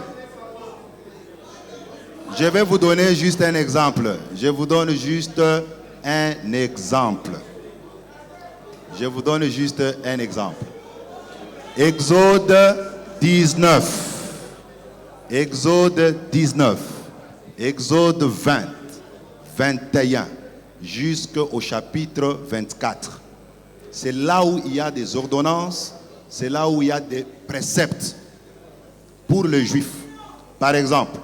[SPEAKER 8] Je vais vous donner juste un exemple. Je vous donne juste un exemple. Je vous donne juste un exemple. Exode 19. Exode 19. Exode 20. 21. Jusqu'au chapitre 24. C'est là où il y a des ordonnances. C'est là où il y a des préceptes pour les Juifs. Par exemple,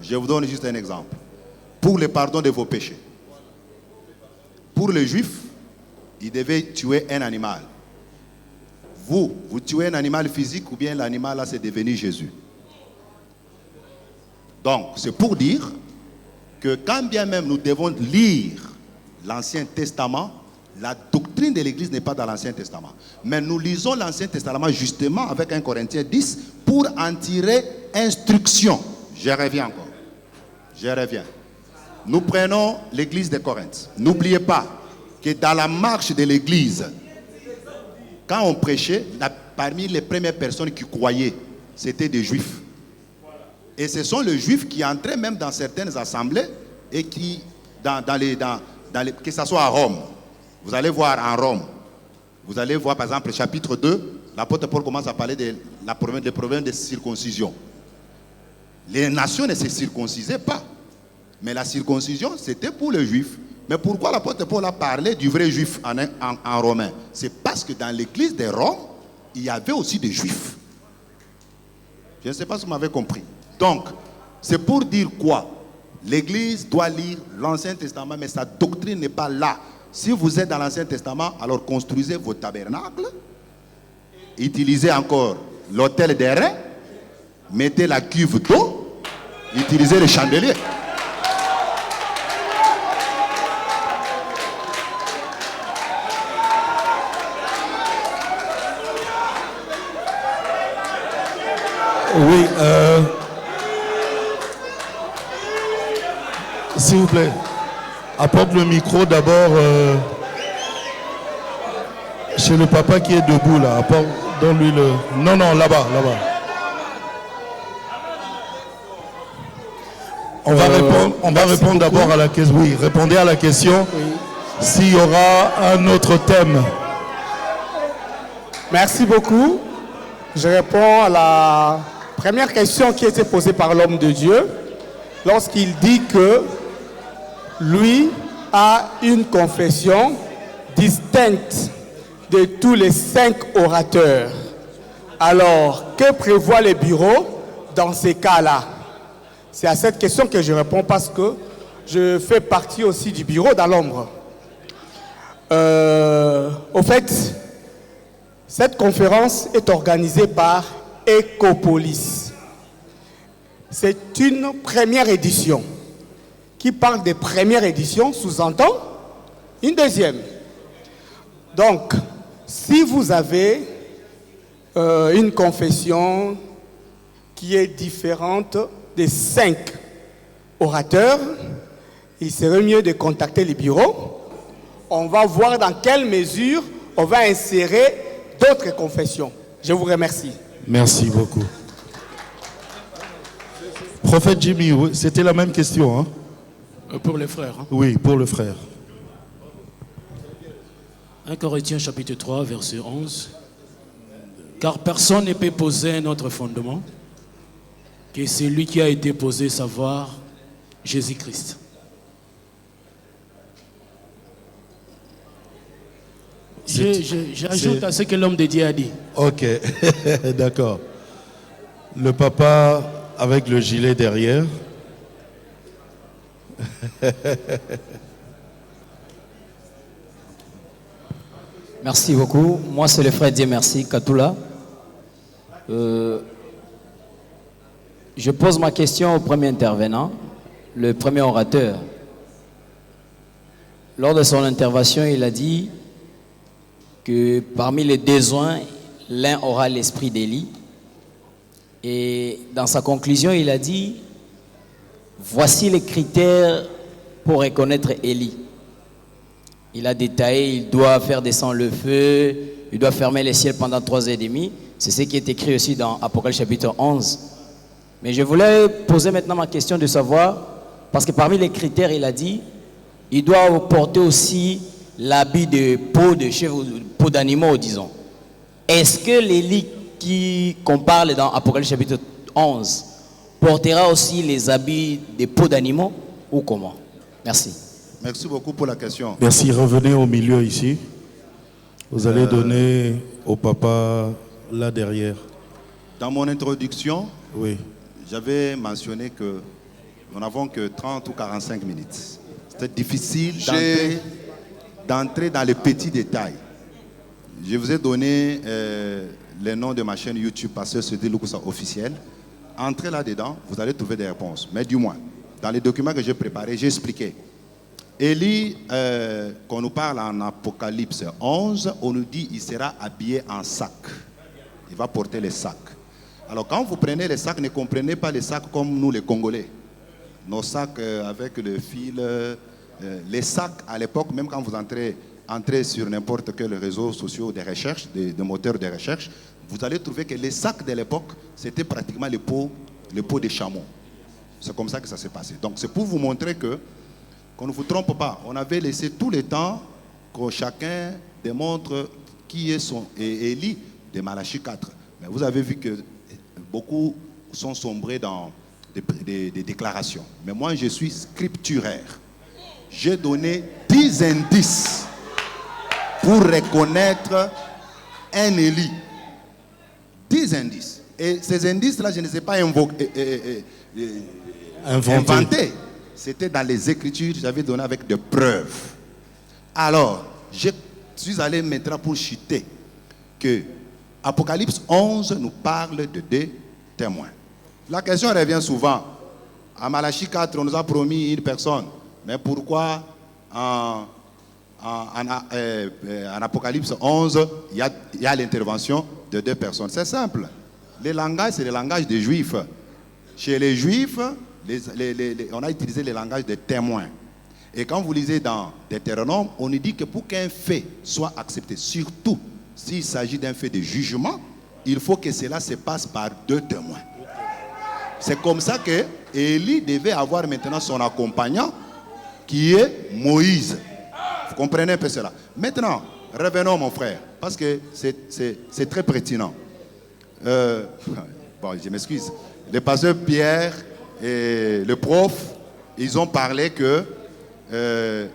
[SPEAKER 8] je vous donne juste un exemple. Pour le pardon de vos péchés. Pour les Juifs, ils devaient tuer un animal. Vous tuez un animal physique ou bien l'animal là c'est devenu Jésus. Donc, c'est pour dire que quand bien même nous devons lire l'Ancien Testament, la doctrine de l'Église n'est pas dans l'Ancien Testament. Mais nous lisons l'Ancien Testament justement avec 1 Corinthiens 10 pour en tirer instruction. Je reviens encore. Je reviens. Nous prenons l'Église de Corinthe. N'oubliez pas que dans la marche de l'Église, quand on prêchait, parmi les premières personnes qui croyaient, c'était des Juifs. Et ce sont les Juifs qui entraient même dans certaines assemblées et qui, que ce soit à Rome, vous allez voir en Rome, vous allez voir par exemple le chapitre 2, l'apôtre Paul commence à parler des problèmes de circoncision. Les nations ne se circoncisaient pas. Mais la circoncision, c'était pour les Juifs. Mais pourquoi l'apôtre Paul a parlé du vrai Juif en romain? C'est parce que dans l'église de Rome, il y avait aussi des Juifs. Je ne sais pas si vous m'avez compris. Donc, c'est pour dire quoi? L'église doit lire l'Ancien Testament, mais sa doctrine n'est pas là. Si vous êtes dans l'Ancien Testament, alors construisez vos tabernacles, utilisez encore l'autel des reins, mettez la cuve d'eau, utilisez les chandeliers. Oui, s'il vous plaît, apporte le micro d'abord chez le papa qui est debout là. Apporte, donne-lui le... Non, là-bas. On va répondre d'abord à la question. Oui, répondez à la question. Oui. S'il y aura un autre thème.
[SPEAKER 15] Merci beaucoup. Je réponds à la première question qui a été posée par l'homme de Dieu lorsqu'il dit que lui a une confession distincte de tous les 5 orateurs. Alors, que prévoit le bureau dans ces cas-là? C'est à cette question que je réponds parce que je fais partie aussi du bureau dans l'ombre. Au fait, cette conférence est organisée par Ecopolis. C'est une première édition. Qui parle de première édition sous-entend une deuxième. Donc, si vous avez une confession qui est différente des 5 orateurs, il serait mieux de contacter les bureaux. On va voir dans quelle mesure on va insérer d'autres confessions. Je vous remercie.
[SPEAKER 8] Merci beaucoup. Prophète Jimmy, c'était la même question. Hein?
[SPEAKER 10] Pour les frères. Hein?
[SPEAKER 8] Oui, pour le frère.
[SPEAKER 10] 1 Corinthiens chapitre 3, verset 11. Car personne ne peut poser un autre fondement que celui qui a été posé, savoir Jésus-Christ. J'ajoute à ce que l'homme de Dieu a dit.
[SPEAKER 8] Ok, d'accord. Le papa avec le gilet derrière.
[SPEAKER 16] Merci beaucoup. Moi, c'est le frère Dieu merci, Katoula. Je pose ma question au premier intervenant, le premier orateur. Lors de son intervention, il a dit que parmi les besoins, l'un aura l'esprit d'Élie. Et dans sa conclusion, il a dit, voici les critères pour reconnaître Élie. Il a détaillé, il doit faire descendre le feu, il doit fermer les ciels pendant 3 ans et demi. C'est ce qui est écrit aussi dans Apocalypse chapitre 11. Mais je voulais poser maintenant ma question de savoir, parce que parmi les critères, il a dit, il doit porter aussi l'habit de peau de chèvre, peau d'animaux, disons. Est-ce que l'Élie qu'on parle dans Apocalypse chapitre 11 portera aussi les habits de peau d'animaux ou comment? Merci.
[SPEAKER 4] Merci beaucoup pour la question.
[SPEAKER 8] Merci, revenez au milieu ici. Vous allez donner au papa là derrière.
[SPEAKER 4] Dans mon introduction,
[SPEAKER 8] oui,
[SPEAKER 4] j'avais mentionné que nous n'avons que 30 ou 45 minutes. C'était difficile d'entrer dans les petits détails. Je vous ai donné les noms de ma chaîne YouTube, Pasteur Sedi Lukusa officiel. Entrez là-dedans, vous allez trouver des réponses. Mais du moins, dans les documents que j'ai préparés, j'ai expliqué. Élie, qu'on nous parle en Apocalypse 11, on nous dit qu'il sera habillé en sac. Il va porter les sacs. Alors quand vous prenez les sacs, ne comprenez pas les sacs comme nous les Congolais. Nos sacs avec le fil, les sacs à l'époque, même quand vous entrez sur n'importe quel réseau social de recherche, de moteurs de recherche, vous allez trouver que les sacs de l'époque, c'était pratiquement les peaux des chameaux. C'est comme ça que ça s'est passé. Donc c'est pour vous montrer que qu'on ne vous trompe pas. On avait laissé tout le temps que chacun démontre qui est son Élie de Malachie 4. Mais vous avez vu que beaucoup sont sombrés dans des déclarations. Mais moi, je suis scripturaire. J'ai donné 10 indices pour reconnaître un Élie. 10 indices. Et ces indices-là, je ne les ai pas inventés. C'était dans les Écritures, j'avais donné avec des preuves. Alors, je suis allé maintenant pour chuter que Apocalypse 11 nous parle de 2 témoins. La question revient souvent. À Malachie 4, on nous a promis une personne. Mais pourquoi en Apocalypse 11, il y a l'intervention de 2 personnes? C'est simple. Le langage, c'est le langage des Juifs. Chez les Juifs, on a utilisé le langage des témoins. Et quand vous lisez dans Deutéronome, on nous dit que pour qu'un fait soit accepté, surtout s'il s'agit d'un fait de jugement, il faut que cela se passe par 2 témoins. C'est comme ça que Élie devait avoir maintenant son accompagnant, qui est Moïse. Vous comprenez un peu cela? Maintenant, revenons mon frère, parce que c'est très pertinent. Bon, je m'excuse. Le pasteur Pierre et le prof, ils ont parlé que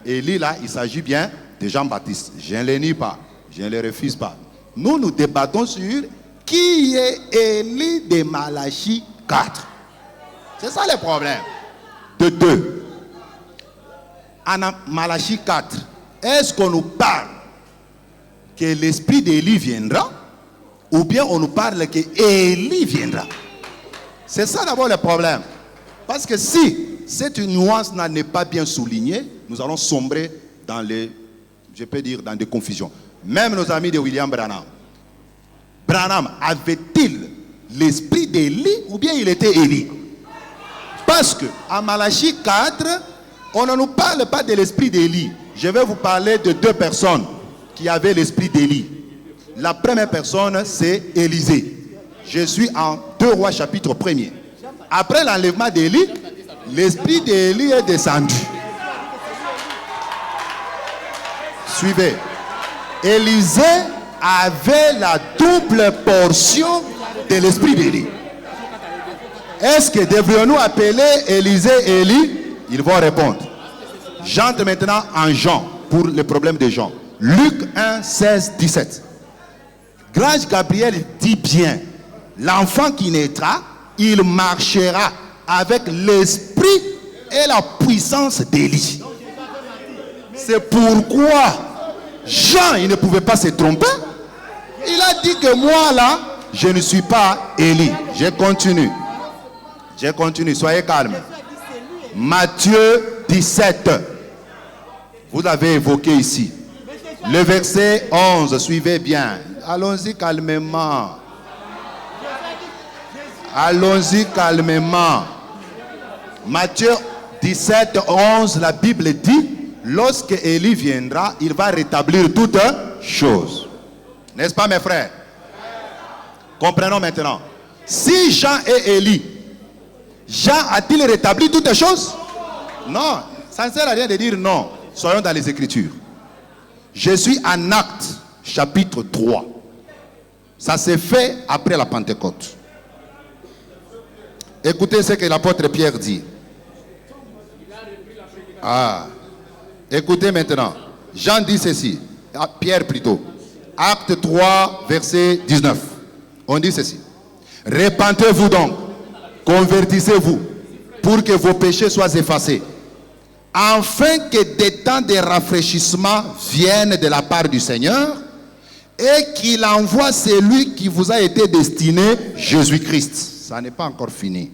[SPEAKER 4] Élie là, il s'agit bien de Jean-Baptiste. Je ne les nie pas, je ne les refuse pas. Nous débattons sur qui est Élie de Malachie 4. C'est ça le problème. De 2. En Malachie 4, est-ce qu'on nous parle que l'esprit d'Élie viendra, ou bien on nous parle que Élie viendra? C'est ça d'abord le problème. Parce que si cette nuance n'est pas bien soulignée, nous allons sombrer dans dans des confusions. Même nos amis de William Branham. Branham avait-il l'esprit d'Élie ou bien il était Élie? Parce que à Malachie 4, on ne nous parle pas de l'esprit d'Élie. Je vais vous parler de 2 personnes qui avaient l'esprit d'Élie. La première personne, c'est Élisée. Je suis en 2 Rois chapitre 1er. Après l'enlèvement d'Élie, l'esprit d'Élie est descendu. Suivez. Élisée avait la double portion de l'esprit d'Élie. Est-ce que devrions-nous appeler Élisée Élie? Ils vont répondre. J'entre maintenant en Jean pour le problème de Jean. Luc 1, 16, 17. L'ange Gabriel dit bien, l'enfant qui naîtra, il marchera avec l'esprit et la puissance d'Élie. C'est pourquoi Jean, il ne pouvait pas se tromper. Il a dit que moi là, je ne suis pas Élie. Je continue, soyez calme. Matthieu 17. Vous l'avez évoqué ici. Le verset 11, suivez bien. Allons-y calmement. Allons-y calmement. Matthieu 17, 11, la Bible dit, lorsque Élie viendra, il va rétablir toutes choses. N'est-ce pas mes frères? Comprenons maintenant. Si Jean est Élie, Jean a-t-il rétabli toutes les choses? Non, ça ne sert à rien de dire non. Soyons dans les Écritures. Je suis en Actes, chapitre 3. Ça s'est fait après la Pentecôte. Écoutez ce que l'apôtre Pierre dit. Écoutez maintenant. Jean dit ceci. Pierre plutôt. Acte 3, verset 19. On dit ceci. Repentez-vous donc, convertissez-vous, pour que vos péchés soient effacés, afin que des temps de rafraîchissement viennent de la part du Seigneur, et qu'il envoie celui qui vous a été destiné, Jésus-Christ. Ça n'est pas encore fini.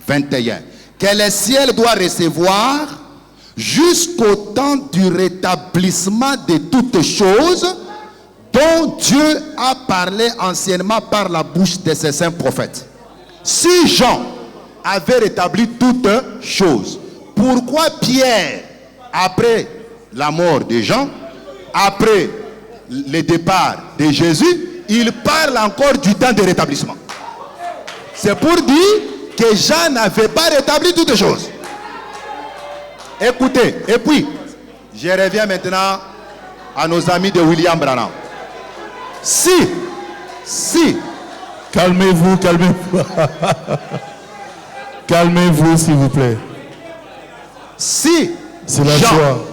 [SPEAKER 4] 21. Que le ciel doit recevoir jusqu'au temps du rétablissement de toutes choses dont Dieu a parlé anciennement par la bouche de ses saints prophètes. Si Jean avait rétabli toutes choses, pourquoi Pierre, après la mort de Jean, après le départ de Jésus, il parle encore du temps de rétablissement? C'est pour dire que Jean n'avait pas rétabli toutes choses. Écoutez, et puis, je reviens maintenant à nos amis de William Branham. Si.
[SPEAKER 8] Calmez-vous. Calmez-vous, s'il vous plaît.
[SPEAKER 4] Si
[SPEAKER 8] c'est la joie.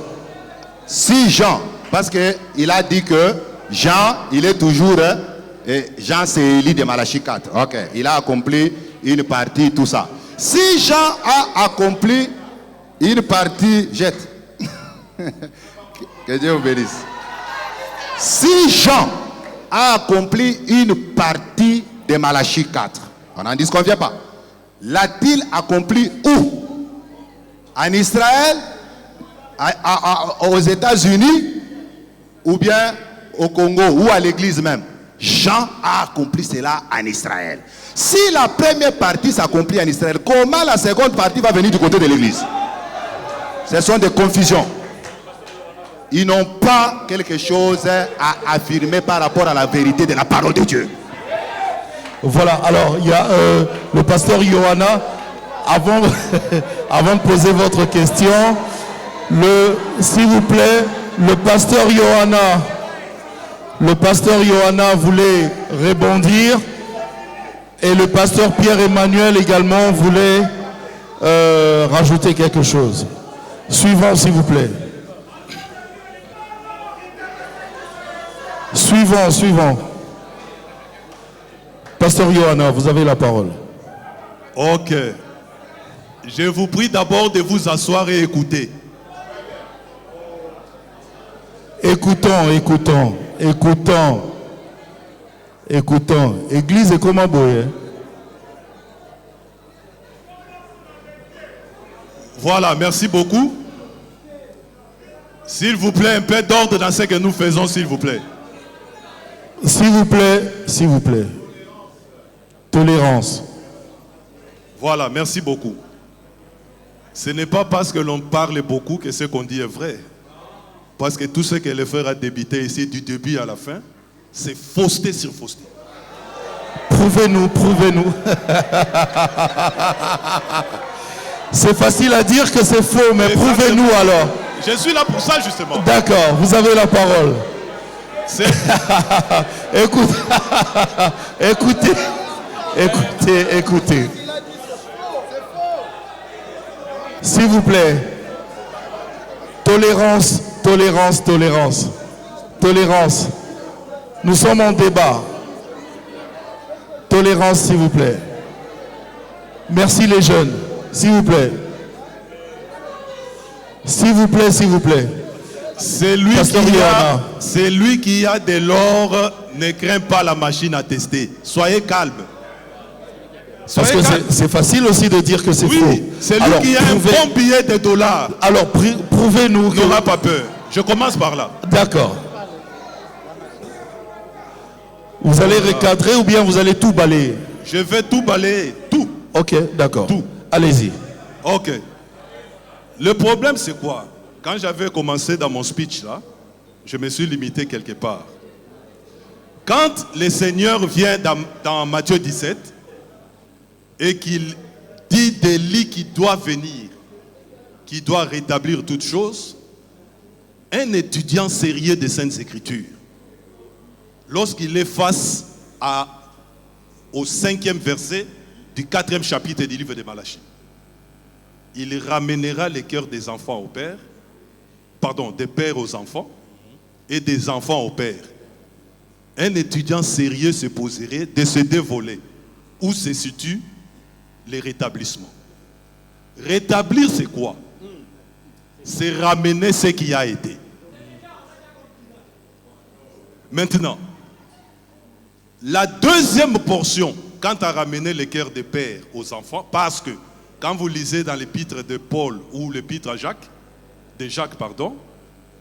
[SPEAKER 4] Si Jean, parce qu'il a dit que Jean, il est toujours, Jean c'est Élie de Malachie 4. Ok, il a accompli une partie, tout ça. Si Jean a accompli une partie, jette. Que Dieu vous bénisse. Si Jean a accompli une partie de Malachie 4, on n'en disconvient pas. L'a-t-il accompli où? En Israël, aux États-Unis, ou bien au Congo, ou à l'église même? Jean a accompli cela en Israël. Si la première partie s'accomplit en Israël, comment la seconde partie va venir du côté de l'église? Ce sont des confusions. Ils n'ont pas quelque chose à affirmer par rapport à la vérité de la parole de Dieu.
[SPEAKER 8] Voilà, alors il y a le pasteur Johanna. Avant, avant de poser votre question, s'il vous plaît, le pasteur Johanna voulait rebondir, et le pasteur Pierre-Emmanuel également voulait rajouter quelque chose. Suivant, s'il vous plaît. Suivant. Pasteur Johanna, vous avez la parole.
[SPEAKER 12] Ok. Je vous prie d'abord de vous asseoir et écouter.
[SPEAKER 8] Écoutons. Église est comme un boy.
[SPEAKER 12] Voilà, merci beaucoup. S'il vous plaît, un peu d'ordre dans ce que nous faisons, s'il vous plaît.
[SPEAKER 8] S'il vous plaît. Tolérance.
[SPEAKER 12] Voilà, merci beaucoup. Ce n'est pas parce que l'on parle beaucoup que ce qu'on dit est vrai. Parce que tout ce que le frère a débité ici, du début à la fin, C'est fausseté sur fausseté.
[SPEAKER 8] Prouvez-nous, prouvez-nous. C'est facile à dire que c'est faux, mais prouvez-nous alors.
[SPEAKER 12] Je suis là pour ça justement.
[SPEAKER 8] D'accord, vous avez la parole. Écoute, écoutez, écoutez, écoutez. S'il vous plaît. Tolérance, tolérance, tolérance. Tolérance. Nous sommes en débat. Tolérance, s'il vous plaît. Merci les jeunes. S'il vous plaît. S'il vous plaît, s'il vous plaît.
[SPEAKER 12] C'est lui qui a de l'or, ne craint pas la machine à tester. Soyez calme.
[SPEAKER 8] Parce que c'est facile aussi de dire que c'est faux.
[SPEAKER 12] C'est lui qui a un bon billet de dollars.
[SPEAKER 8] Alors prouvez-nous.
[SPEAKER 12] Il n'aura pas peur. Je commence par là.
[SPEAKER 8] D'accord. Vous allez recadrer ou bien vous allez tout balayer?
[SPEAKER 12] Je vais tout balayer, tout.
[SPEAKER 8] Ok, d'accord. Tout. Allez-y.
[SPEAKER 12] Ok. Le problème, c'est quoi? Quand j'avais commencé dans mon speech là, je me suis limité quelque part. Quand le Seigneur vient dans Matthieu 17 et qu'il dit d'Élie qui doit venir, qui doit rétablir toutes choses, un étudiant sérieux des Saintes Écritures, lorsqu'il est face au 5e verset du 4e chapitre du livre de Malachie, il ramènera les cœurs des enfants au père, pardon, des pères aux enfants et des enfants au père. Un étudiant sérieux se poserait de ces deux volets où se situe le rétablissement. Rétablir, c'est quoi? C'est ramener ce qui a été. Maintenant, la deuxième portion, quant à ramener les cœurs des pères aux enfants, parce que quand vous lisez dans l'épître de Paul ou l'épître de Jacques,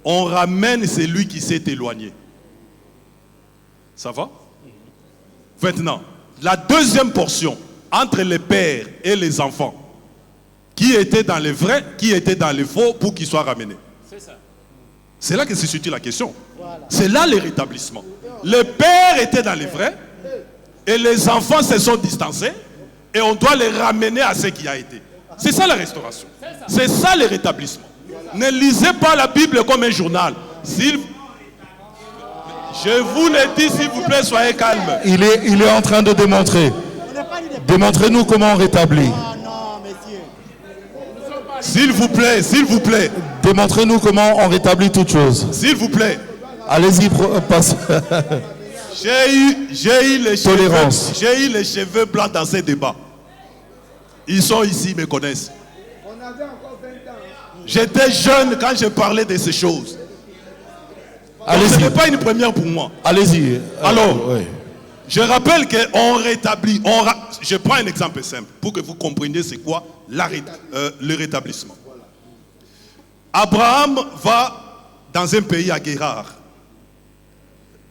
[SPEAKER 12] on ramène celui qui s'est éloigné. Ça va? Maintenant, la deuxième portion, entre les pères et les enfants, qui était dans les vrais, qui était dans les faux, pour qu'ils soient ramenés. C'est ça. C'est là que se situe la question. Voilà. C'est là le rétablissement. Les pères étaient dans les vrais, et les enfants se sont distancés, et on doit les ramener à ce qui a été. C'est ça la restauration. C'est ça le rétablissement. Ne lisez pas la Bible comme un journal. Je vous le dis, s'il vous plaît, soyez calme.
[SPEAKER 8] Il est en train de démontrer. Démontrez-nous comment on rétablit.
[SPEAKER 12] S'il vous plaît, s'il vous plaît.
[SPEAKER 8] Démontrez-nous comment on rétablit toute chose.
[SPEAKER 12] S'il vous plaît.
[SPEAKER 8] Allez-y, passe.
[SPEAKER 12] J'ai eu les cheveux blancs dans ces débats. Ils sont ici, ils me connaissent. J'étais jeune quand je parlais de ces choses. Ce n'est pas une première pour moi.
[SPEAKER 8] Allez-y.
[SPEAKER 12] Alors, je rappelle qu'on rétablit. Je prends un exemple simple pour que vous compreniez c'est quoi le rétablissement. Abraham va dans un pays à Guérard.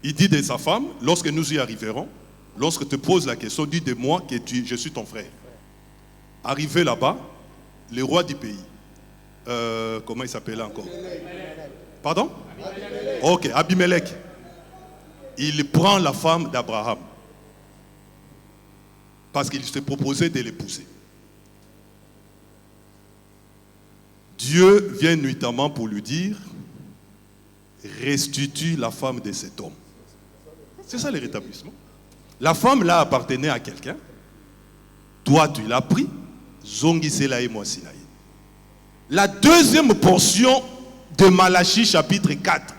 [SPEAKER 12] Il dit de sa femme, lorsque nous y arriverons, lorsque te pose la question, dis de moi que je suis ton frère. Arrivé là-bas, le roi du pays, comment il s'appelait encore? Pardon? Ok, Abimelech. Il prend la femme d'Abraham parce qu'il se proposait de l'épouser. Dieu vient nuitamment pour lui dire, restitue la femme de cet homme. C'est ça le rétablissement. La femme là appartenait à quelqu'un. Toi tu l'as pris. Zongi Selaï Moisinaï. La deuxième portion de Malachie chapitre 4.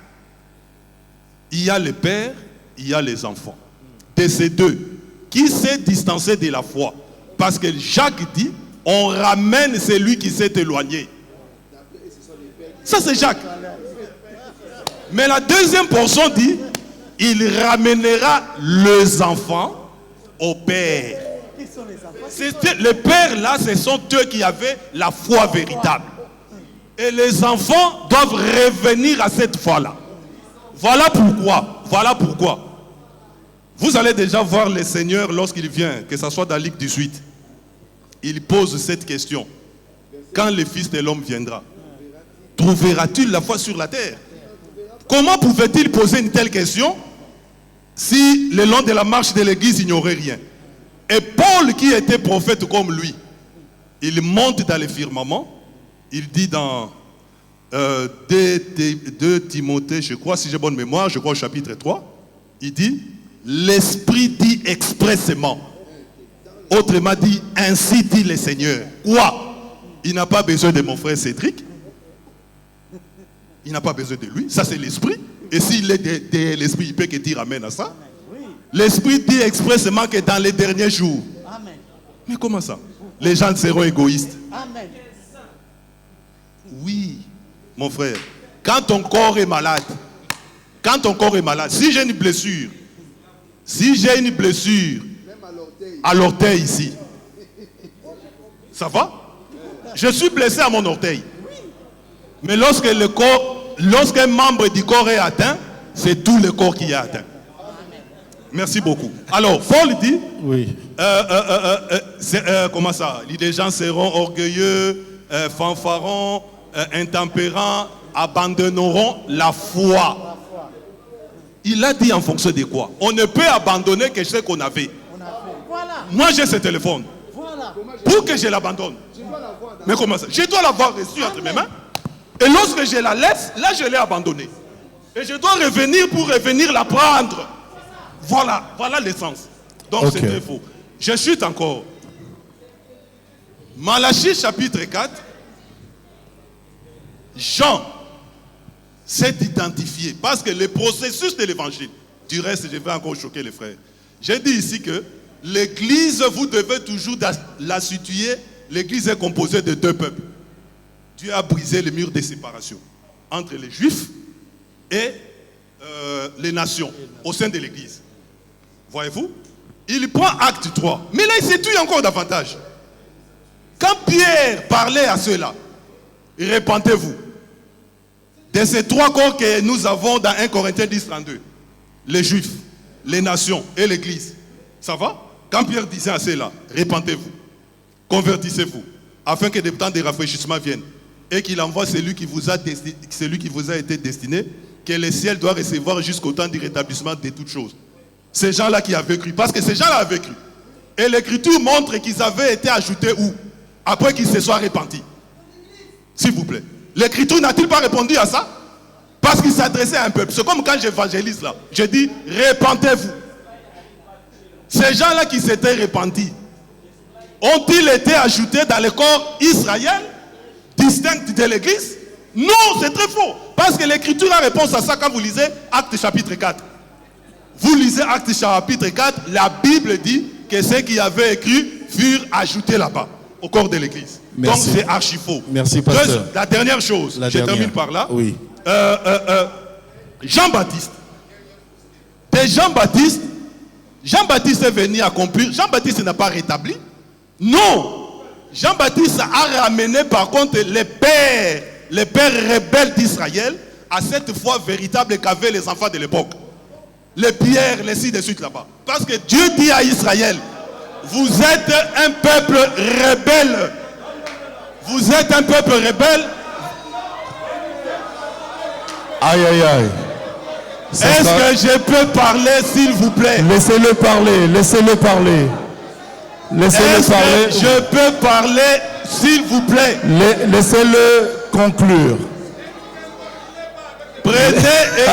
[SPEAKER 12] Il y a les pères, il y a les enfants. De ces deux, qui s'est distancé de la foi? Parce que Jacques dit, on ramène celui qui s'est éloigné. Ça c'est Jacques. Mais la deuxième portion dit, il ramènera les enfants au père. Les pères là, ce sont eux qui avaient la foi véritable. Et les enfants doivent revenir à cette foi-là. Voilà pourquoi. Vous allez déjà voir le Seigneur lorsqu'il vient, que ce soit dans Luc 18. Il pose cette question. Quand le Fils de l'homme viendra, trouveras-tu la foi sur la terre? Comment pouvait-il poser une telle question? si le long de la marche de l'église, il n'y aurait rien. Et Paul, qui était prophète comme lui, il monte dans le firmament. Il dit dans 2 Timothée, je crois, si j'ai bonne mémoire, je crois au chapitre 3, il dit, l'Esprit dit expressément. Autrement dit, ainsi dit le Seigneur. Quoi? Il n'a pas besoin de mon frère Cédric. Il n'a pas besoin de lui. Ça, c'est l'Esprit. Et s'il est de l'Esprit, il peut que dire Amen à ça. L'Esprit dit expressément que dans les derniers jours.
[SPEAKER 17] Amen.
[SPEAKER 12] Mais comment ça? Les gens seront égoïstes.
[SPEAKER 17] Amen.
[SPEAKER 12] Oui, mon frère. Quand ton corps est malade, si j'ai une blessure, à l'orteil ici, ça va? Je suis blessé à mon orteil. Mais lorsque lorsqu'un membre du corps est atteint, c'est tout le corps qui est atteint. Merci beaucoup. Alors, Paul dit,
[SPEAKER 8] oui.
[SPEAKER 12] Comment ça? Les gens seront orgueilleux, fanfarons, intempérants, abandonneront la foi. Il a dit en fonction de quoi? On ne peut abandonner que ce qu'on avait. Moi, j'ai ce téléphone. Pour que je l'abandonne. Mais comment ça? Je dois l'avoir reçu entre mes mains. Et lorsque je la laisse, là, je l'ai abandonnée. Et je dois revenir pour revenir la prendre. Voilà l'essence. Donc,
[SPEAKER 8] okay.
[SPEAKER 12] C'était faux. Je chute encore. Malachie chapitre 4. Jean s'est identifié. Parce que le processus de l'évangile, du reste, je vais encore choquer les frères. J'ai dit ici que l'église, vous devez toujours la situer. L'église est composée de 2 peuples. Dieu a brisé le mur de séparation entre les juifs et les nations au sein de l'église. Voyez-vous? Il prend acte 3. Mais là, il s'étudie encore davantage. Quand Pierre parlait à ceux-là, répentez-vous. De ces 3 corps que nous avons dans 1 Corinthiens 10, 32, les juifs, les nations et l'église. Ça va? Quand Pierre disait à ceux-là, répentez-vous, convertissez-vous, afin que des temps de rafraîchissement viennent, et qu'il envoie celui qui vous a été destiné, que le ciel doit recevoir jusqu'au temps du rétablissement de toutes choses. Ces gens-là qui avaient cru, parce que ces gens-là avaient cru. Et l'écriture montre qu'ils avaient été ajoutés où? Après qu'ils se soient repentis. S'il vous plaît. L'écriture n'a-t-il pas répondu à ça? Parce qu'il s'adressait à un peuple. C'est comme quand j'évangélise là. Je dis, repentez-vous. Ces gens-là qui s'étaient repentis, ont-ils été ajoutés dans le corps Israël, distinct de l'église? Non, c'est très faux. Parce que l'écriture a réponse à ça quand vous lisez Actes chapitre 4. Vous lisez Actes chapitre 4, la Bible dit que ceux qui avaient écrit furent ajoutés là-bas, au corps de l'église. Donc c'est archi faux.
[SPEAKER 8] Merci, pasteur.
[SPEAKER 12] La dernière chose, termine par là.
[SPEAKER 8] Oui.
[SPEAKER 12] Jean-Baptiste. Jean-Baptiste est venu accomplir. Jean-Baptiste n'a pas rétabli. Non. Jean-Baptiste a ramené par contre les pères rebelles d'Israël à cette foi véritable qu'avaient les enfants de l'époque. Les pierres, les ci de suite là-bas. Parce que Dieu dit à Israël, vous êtes un peuple rebelle. Vous êtes un peuple rebelle.
[SPEAKER 8] Aïe, aïe, aïe.
[SPEAKER 12] Est-ce que je peux parler, s'il vous plaît?
[SPEAKER 8] Laissez-le parler, laissez-le parler. Laissez-le parler.
[SPEAKER 12] Est-ce que je peux parler, s'il vous plaît?
[SPEAKER 8] Laissez-le conclure.
[SPEAKER 12] Prenez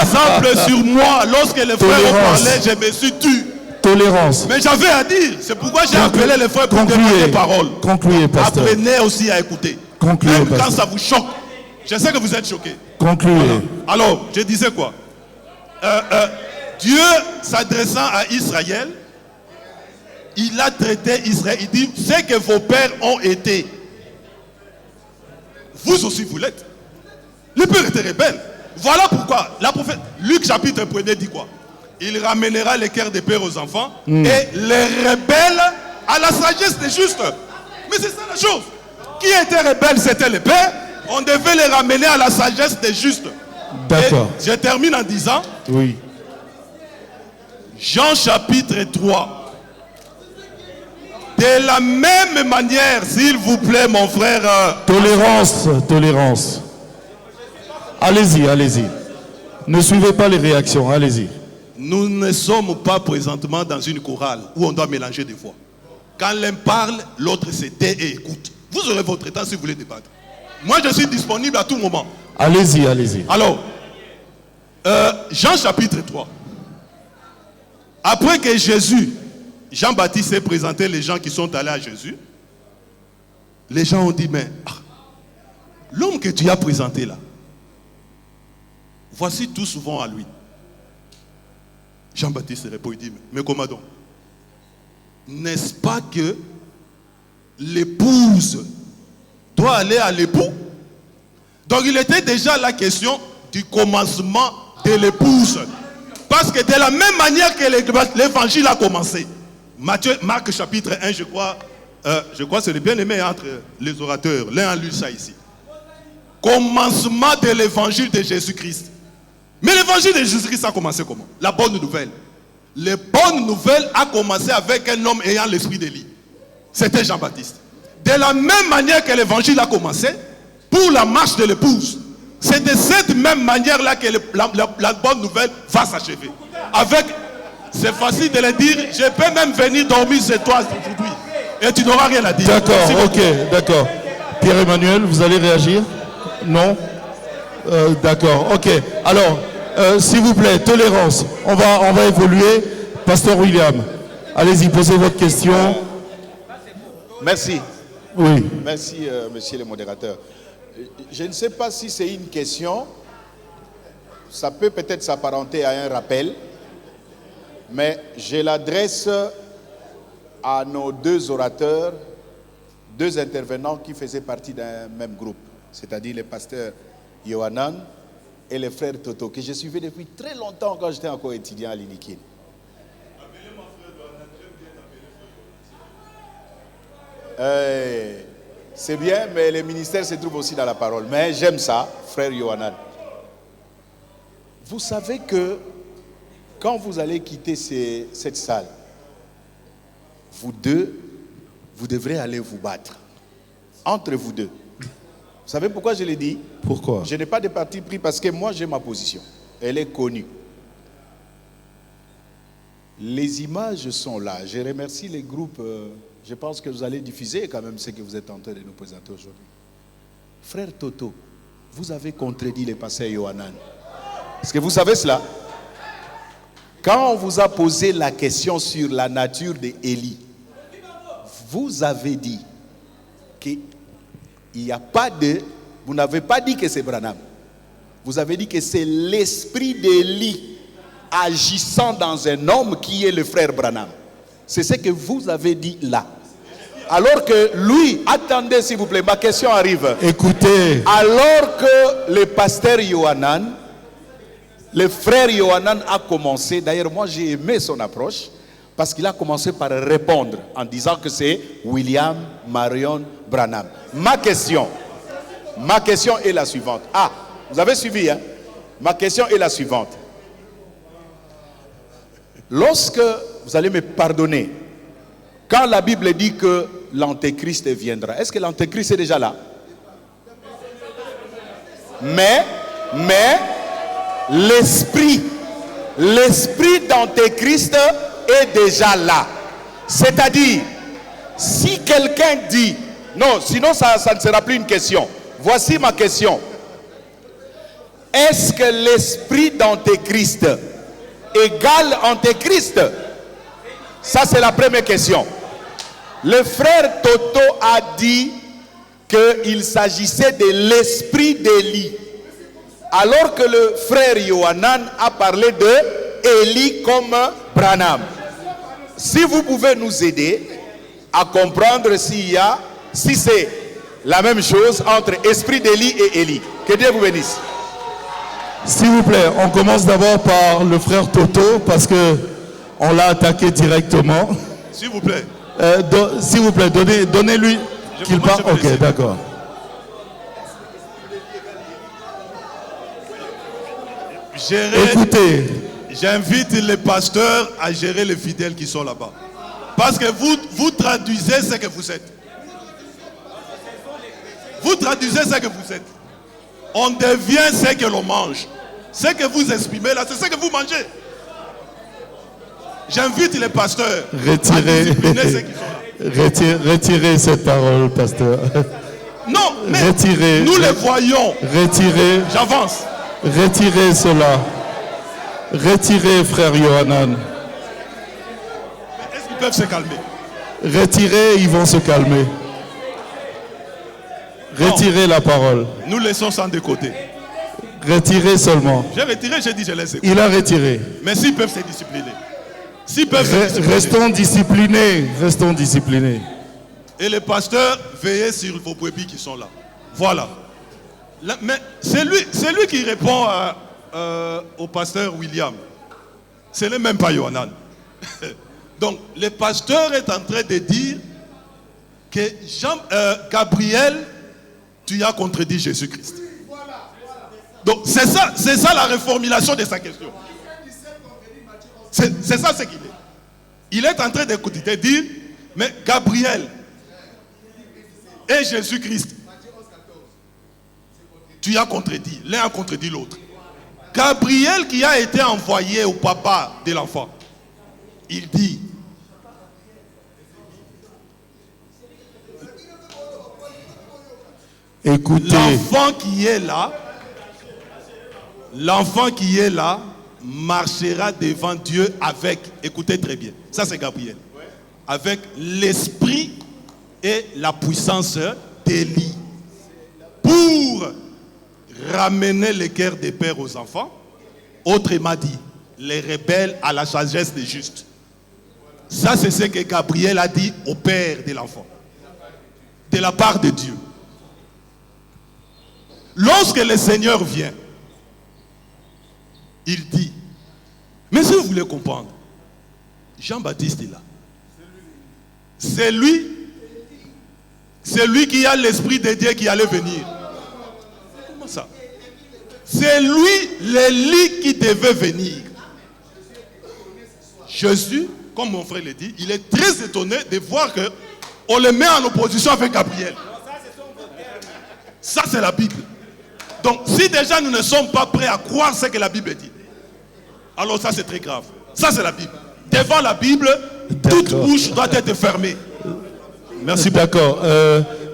[SPEAKER 12] exemple sur moi. Lorsque les frères ont parlé, je me suis tu.
[SPEAKER 8] Tolérance.
[SPEAKER 12] Mais j'avais à dire. C'est pourquoi j'ai appelé les frères pour demander parole.
[SPEAKER 8] Concluez, pasteur.
[SPEAKER 12] Apprenez aussi à écouter.
[SPEAKER 8] Concluez,
[SPEAKER 12] même
[SPEAKER 8] pasteur.
[SPEAKER 12] quand ça vous choque. Je sais que vous êtes choqués.
[SPEAKER 8] Concluez.
[SPEAKER 12] Alors, je disais quoi? Dieu s'adressant à Israël, il a traité Israël. Il dit, ce que vos pères ont été, vous aussi vous l'êtes. Les pères étaient rebelles. Voilà pourquoi la prophète Luc chapitre 1er dit quoi? Il ramènera les cœurs des pères aux enfants et les rebelles à la sagesse des justes. Mais c'est ça la chose. Qui était rebelle, c'était les pères. On devait les ramener à la sagesse des justes.
[SPEAKER 8] D'accord.
[SPEAKER 12] Je termine en disant,
[SPEAKER 8] oui.
[SPEAKER 12] Jean chapitre 3. De la même manière, s'il vous plaît, mon frère.
[SPEAKER 8] Tolérance, tolérance. Allez-y, allez-y. Ne suivez pas les réactions, allez-y.
[SPEAKER 12] nous ne sommes pas présentement dans une chorale où on doit mélanger des voix. Quand l'un parle, l'autre se tait et écoute. Vous aurez votre temps si vous voulez débattre. Moi, je suis disponible à tout moment.
[SPEAKER 8] Allez-y, allez-y.
[SPEAKER 12] Alors, Jean chapitre 3. Après que Jean-Baptiste ait présenté les gens qui sont allés à Jésus, les gens ont dit, mais l'homme que tu as présenté là, voici tout souvent à lui. Jean-Baptiste répond, il dit, mais comment donc? N'est-ce pas que l'épouse doit aller à l'époux? Donc il était déjà la question du commencement de l'épouse. Parce que de la même manière que l'évangile a commencé, Marc chapitre 1, je crois c'est le bien-aimé entre les orateurs, l'un a lu ça ici. Commencement de l'évangile de Jésus-Christ. Mais l'évangile de Jésus-Christ a commencé comment? La bonne nouvelle. La bonne nouvelle a commencé avec un homme ayant l'esprit d'Élie. C'était Jean-Baptiste. De la même manière que l'évangile a commencé, pour la marche de l'épouse, c'est de cette même manière-là que la bonne nouvelle va s'achever. C'est facile de le dire, je peux même venir dormir chez toi aujourd'hui et tu n'auras rien à dire.
[SPEAKER 8] D'accord, ok, d'accord. Pierre-Emmanuel, vous allez réagir? Non? D'accord, ok. Alors, s'il vous plaît, tolérance. On va évoluer. Pasteur William, allez-y, posez votre question.
[SPEAKER 6] Merci.
[SPEAKER 8] Oui.
[SPEAKER 6] Merci, monsieur le modérateur. Je ne sais pas si c'est une question. Ça peut peut-être s'apparenter à un rappel. Mais je l'adresse à nos deux orateurs, deux intervenants qui faisaient partie d'un même groupe. C'est-à-dire le pasteur Yohanan et le frère Toto, que je suivais depuis très longtemps quand j'étais encore étudiant à l'Inikin. C'est bien, mais le ministère se trouve aussi dans la parole. Mais j'aime ça, frère Yohanan. Vous savez que quand vous allez quitter cette salle, vous deux, vous devrez aller vous battre. Entre vous deux. Vous savez pourquoi je l'ai dit?
[SPEAKER 8] Pourquoi?
[SPEAKER 6] Je n'ai pas de parti pris parce que moi j'ai ma position. Elle est connue. Les images sont là. Je remercie les groupes. Je pense que vous allez diffuser quand même ce que vous êtes en train de nous présenter aujourd'hui. Frère Toto, vous avez contredit le pasteur Yohanan. Est-ce que vous savez cela? Quand on vous a posé la question sur la nature d'Élie, vous avez dit qu'il n'y a pas de... Vous n'avez pas dit que c'est Branham. Vous avez dit que c'est l'esprit d'Élie agissant dans un homme qui est le frère Branham. C'est ce que vous avez dit là. Alors que lui, attendez s'il vous plaît, ma question arrive.
[SPEAKER 8] Écoutez.
[SPEAKER 6] Alors que le pasteur Yohanan, le frère Yohanan a commencé, d'ailleurs moi j'ai aimé son approche, parce qu'il a commencé par répondre en disant que c'est William Marion Branham. Ma question est la suivante. Ah, vous avez suivi, hein? Ma question est la suivante. Lorsque, vous allez me pardonner, quand la Bible dit que l'Antéchrist viendra, est-ce que l'Antéchrist est déjà là? Mais l'esprit d'Antéchrist est déjà là. C'est-à-dire, si quelqu'un dit, non, sinon ça ne sera plus une question. Voici ma question. Est-ce que l'esprit d'Antéchrist égale Antéchrist? Ça, c'est la première question. Le frère Toto a dit qu'il s'agissait de l'esprit d'Élie. Alors que le frère Yohanan a parlé de Élie comme Branham. Si vous pouvez nous aider à comprendre si c'est la même chose entre esprit d'Élie et Élie. Que Dieu vous bénisse.
[SPEAKER 8] S'il vous plaît, on commence d'abord par le frère Toto parce que on l'a attaqué directement.
[SPEAKER 12] S'il vous plaît.
[SPEAKER 8] S'il vous plaît, donnez-lui qu'il parle. Ok, d'accord.
[SPEAKER 12] Écoutez, j'invite les pasteurs à gérer les fidèles qui sont là-bas. Parce que vous traduisez ce que vous êtes. Vous traduisez ce que vous êtes. On devient ce que l'on mange. Ce que vous exprimez là, c'est ce que vous mangez. J'invite les pasteurs
[SPEAKER 8] Retirez,
[SPEAKER 12] à discipliner ceux qui sont là.
[SPEAKER 8] retirez cette parole, pasteur.
[SPEAKER 12] Non, mais
[SPEAKER 8] retirez,
[SPEAKER 12] nous les voyons.
[SPEAKER 8] Retirez.
[SPEAKER 12] J'avance.
[SPEAKER 8] Retirez cela. Retirez, frère Yohanan.
[SPEAKER 12] Est-ce qu'ils peuvent se calmer?
[SPEAKER 8] Retirez, ils vont se calmer. Retirez la parole.
[SPEAKER 12] Nous laissons ça de côté.
[SPEAKER 8] Retirez seulement.
[SPEAKER 12] J'ai retiré, j'ai dit je laisse écouter.
[SPEAKER 8] Il a retiré.
[SPEAKER 12] Mais s'ils peuvent se discipliner. S'ils peuvent se discipliner.
[SPEAKER 8] Restons disciplinés. Restons disciplinés.
[SPEAKER 12] Et les pasteurs, veillez sur vos brebis qui sont là. Voilà. Là, mais c'est lui qui répond au pasteur William. Ce n'est même pas Yohanan. Donc, le pasteur est en train de dire que Gabriel, tu as contredit Jésus-Christ. Donc, c'est ça la reformulation de sa question. C'est ça ce qu'il est. Il est en train de dire, mais Gabriel et Jésus-Christ, tu as contredit. L'un a contredit l'autre. Gabriel qui a été envoyé au papa de l'enfant, il dit,
[SPEAKER 8] écoutez,
[SPEAKER 12] l'enfant qui est là marchera devant Dieu avec, écoutez très bien, ça c'est Gabriel, avec l'esprit et la puissance d'Élie pour ramener le cœur des pères aux enfants. Autrement dit, les rebelles à la sagesse des justes. Ça, c'est ce que Gabriel a dit au père de l'enfant, de la part de Dieu. Lorsque le Seigneur vient, il dit, mais si vous voulez comprendre, Jean-Baptiste est là. C'est lui qui a l'esprit de Dieu qui allait venir. Comment ça? C'est lui, l'Élie qui devait venir. Jésus, comme mon frère le dit, il est très étonné de voir qu'on le met en opposition avec Gabriel. Ça, c'est la Bible. Donc, si déjà nous ne sommes pas prêts à croire ce que la Bible dit, alors ça, c'est très grave. Ça, c'est la Bible. Devant la Bible, toute bouche doit être fermée.
[SPEAKER 8] Merci. D'accord.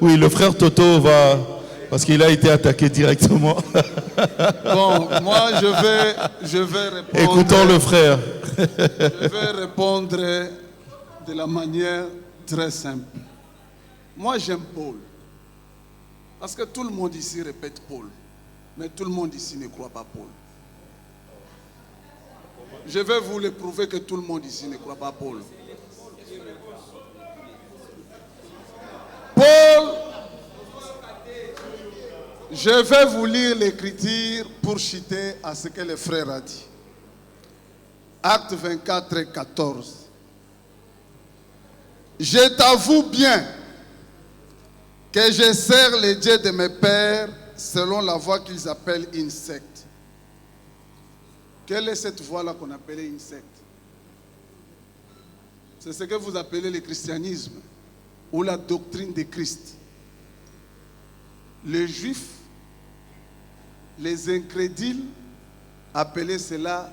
[SPEAKER 8] Oui, le frère Toto va... Parce qu'il a été attaqué directement.
[SPEAKER 3] Bon, moi, je vais répondre...
[SPEAKER 8] Écoutons le frère.
[SPEAKER 3] Je vais répondre de la manière très simple. Moi, j'aime Paul. Parce que tout le monde ici répète Paul. Mais tout le monde ici ne croit pas Paul. Je vais vous le prouver que tout le monde ici ne croit pas Paul. Paul, je vais vous lire l'écriture pour citer à ce que le frère a dit. Acte 24, 14. Je t'avoue bien que je sers les dieux de mes pères selon la voie qu'ils appellent une secte. Quelle est cette voie-là qu'on appelait une secte? C'est ce que vous appelez le christianisme ou la doctrine de Christ. Les juifs, les incrédules appelaient cela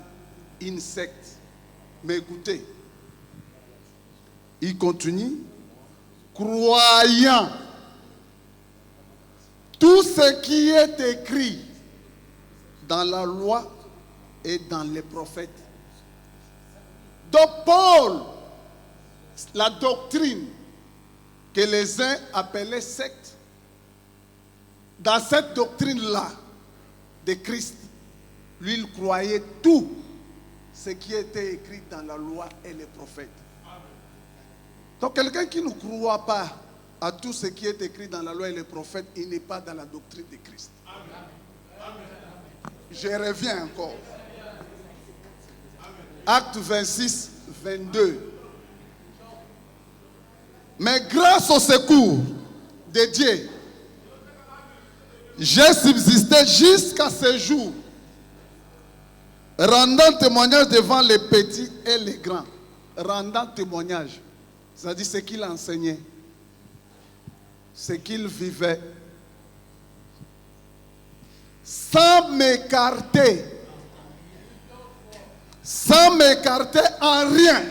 [SPEAKER 3] une secte. Mais écoutez, il continue, croyant tout ce qui est écrit dans la loi et dans les prophètes. Donc Paul, la doctrine que les uns appelaient secte, dans cette doctrine-là de Christ, lui, il croyait tout ce qui était écrit dans la loi et les prophètes. Donc quelqu'un qui ne croit pas à tout ce qui est écrit dans la loi et les prophètes, il n'est pas dans la doctrine de Christ. Je reviens encore. Acte 26, 22. Mais grâce au secours de Dieu, j'ai subsisté jusqu'à ce jour, rendant témoignage devant les petits et les grands. Rendant témoignage, c'est-à-dire ce qu'il enseignait, ce qu'il vivait, sans m'écarter, sans m'écarter en rien,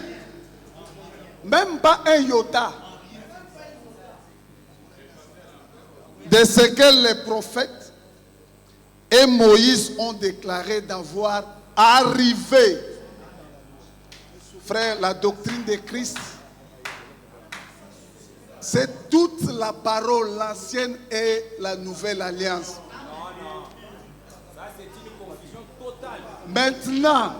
[SPEAKER 3] même pas un iota, de ce que les prophètes et Moïse ont déclaré d'avoir arrivé. Frère, la doctrine de Christ, c'est toute la parole, l'ancienne et la nouvelle alliance. Maintenant,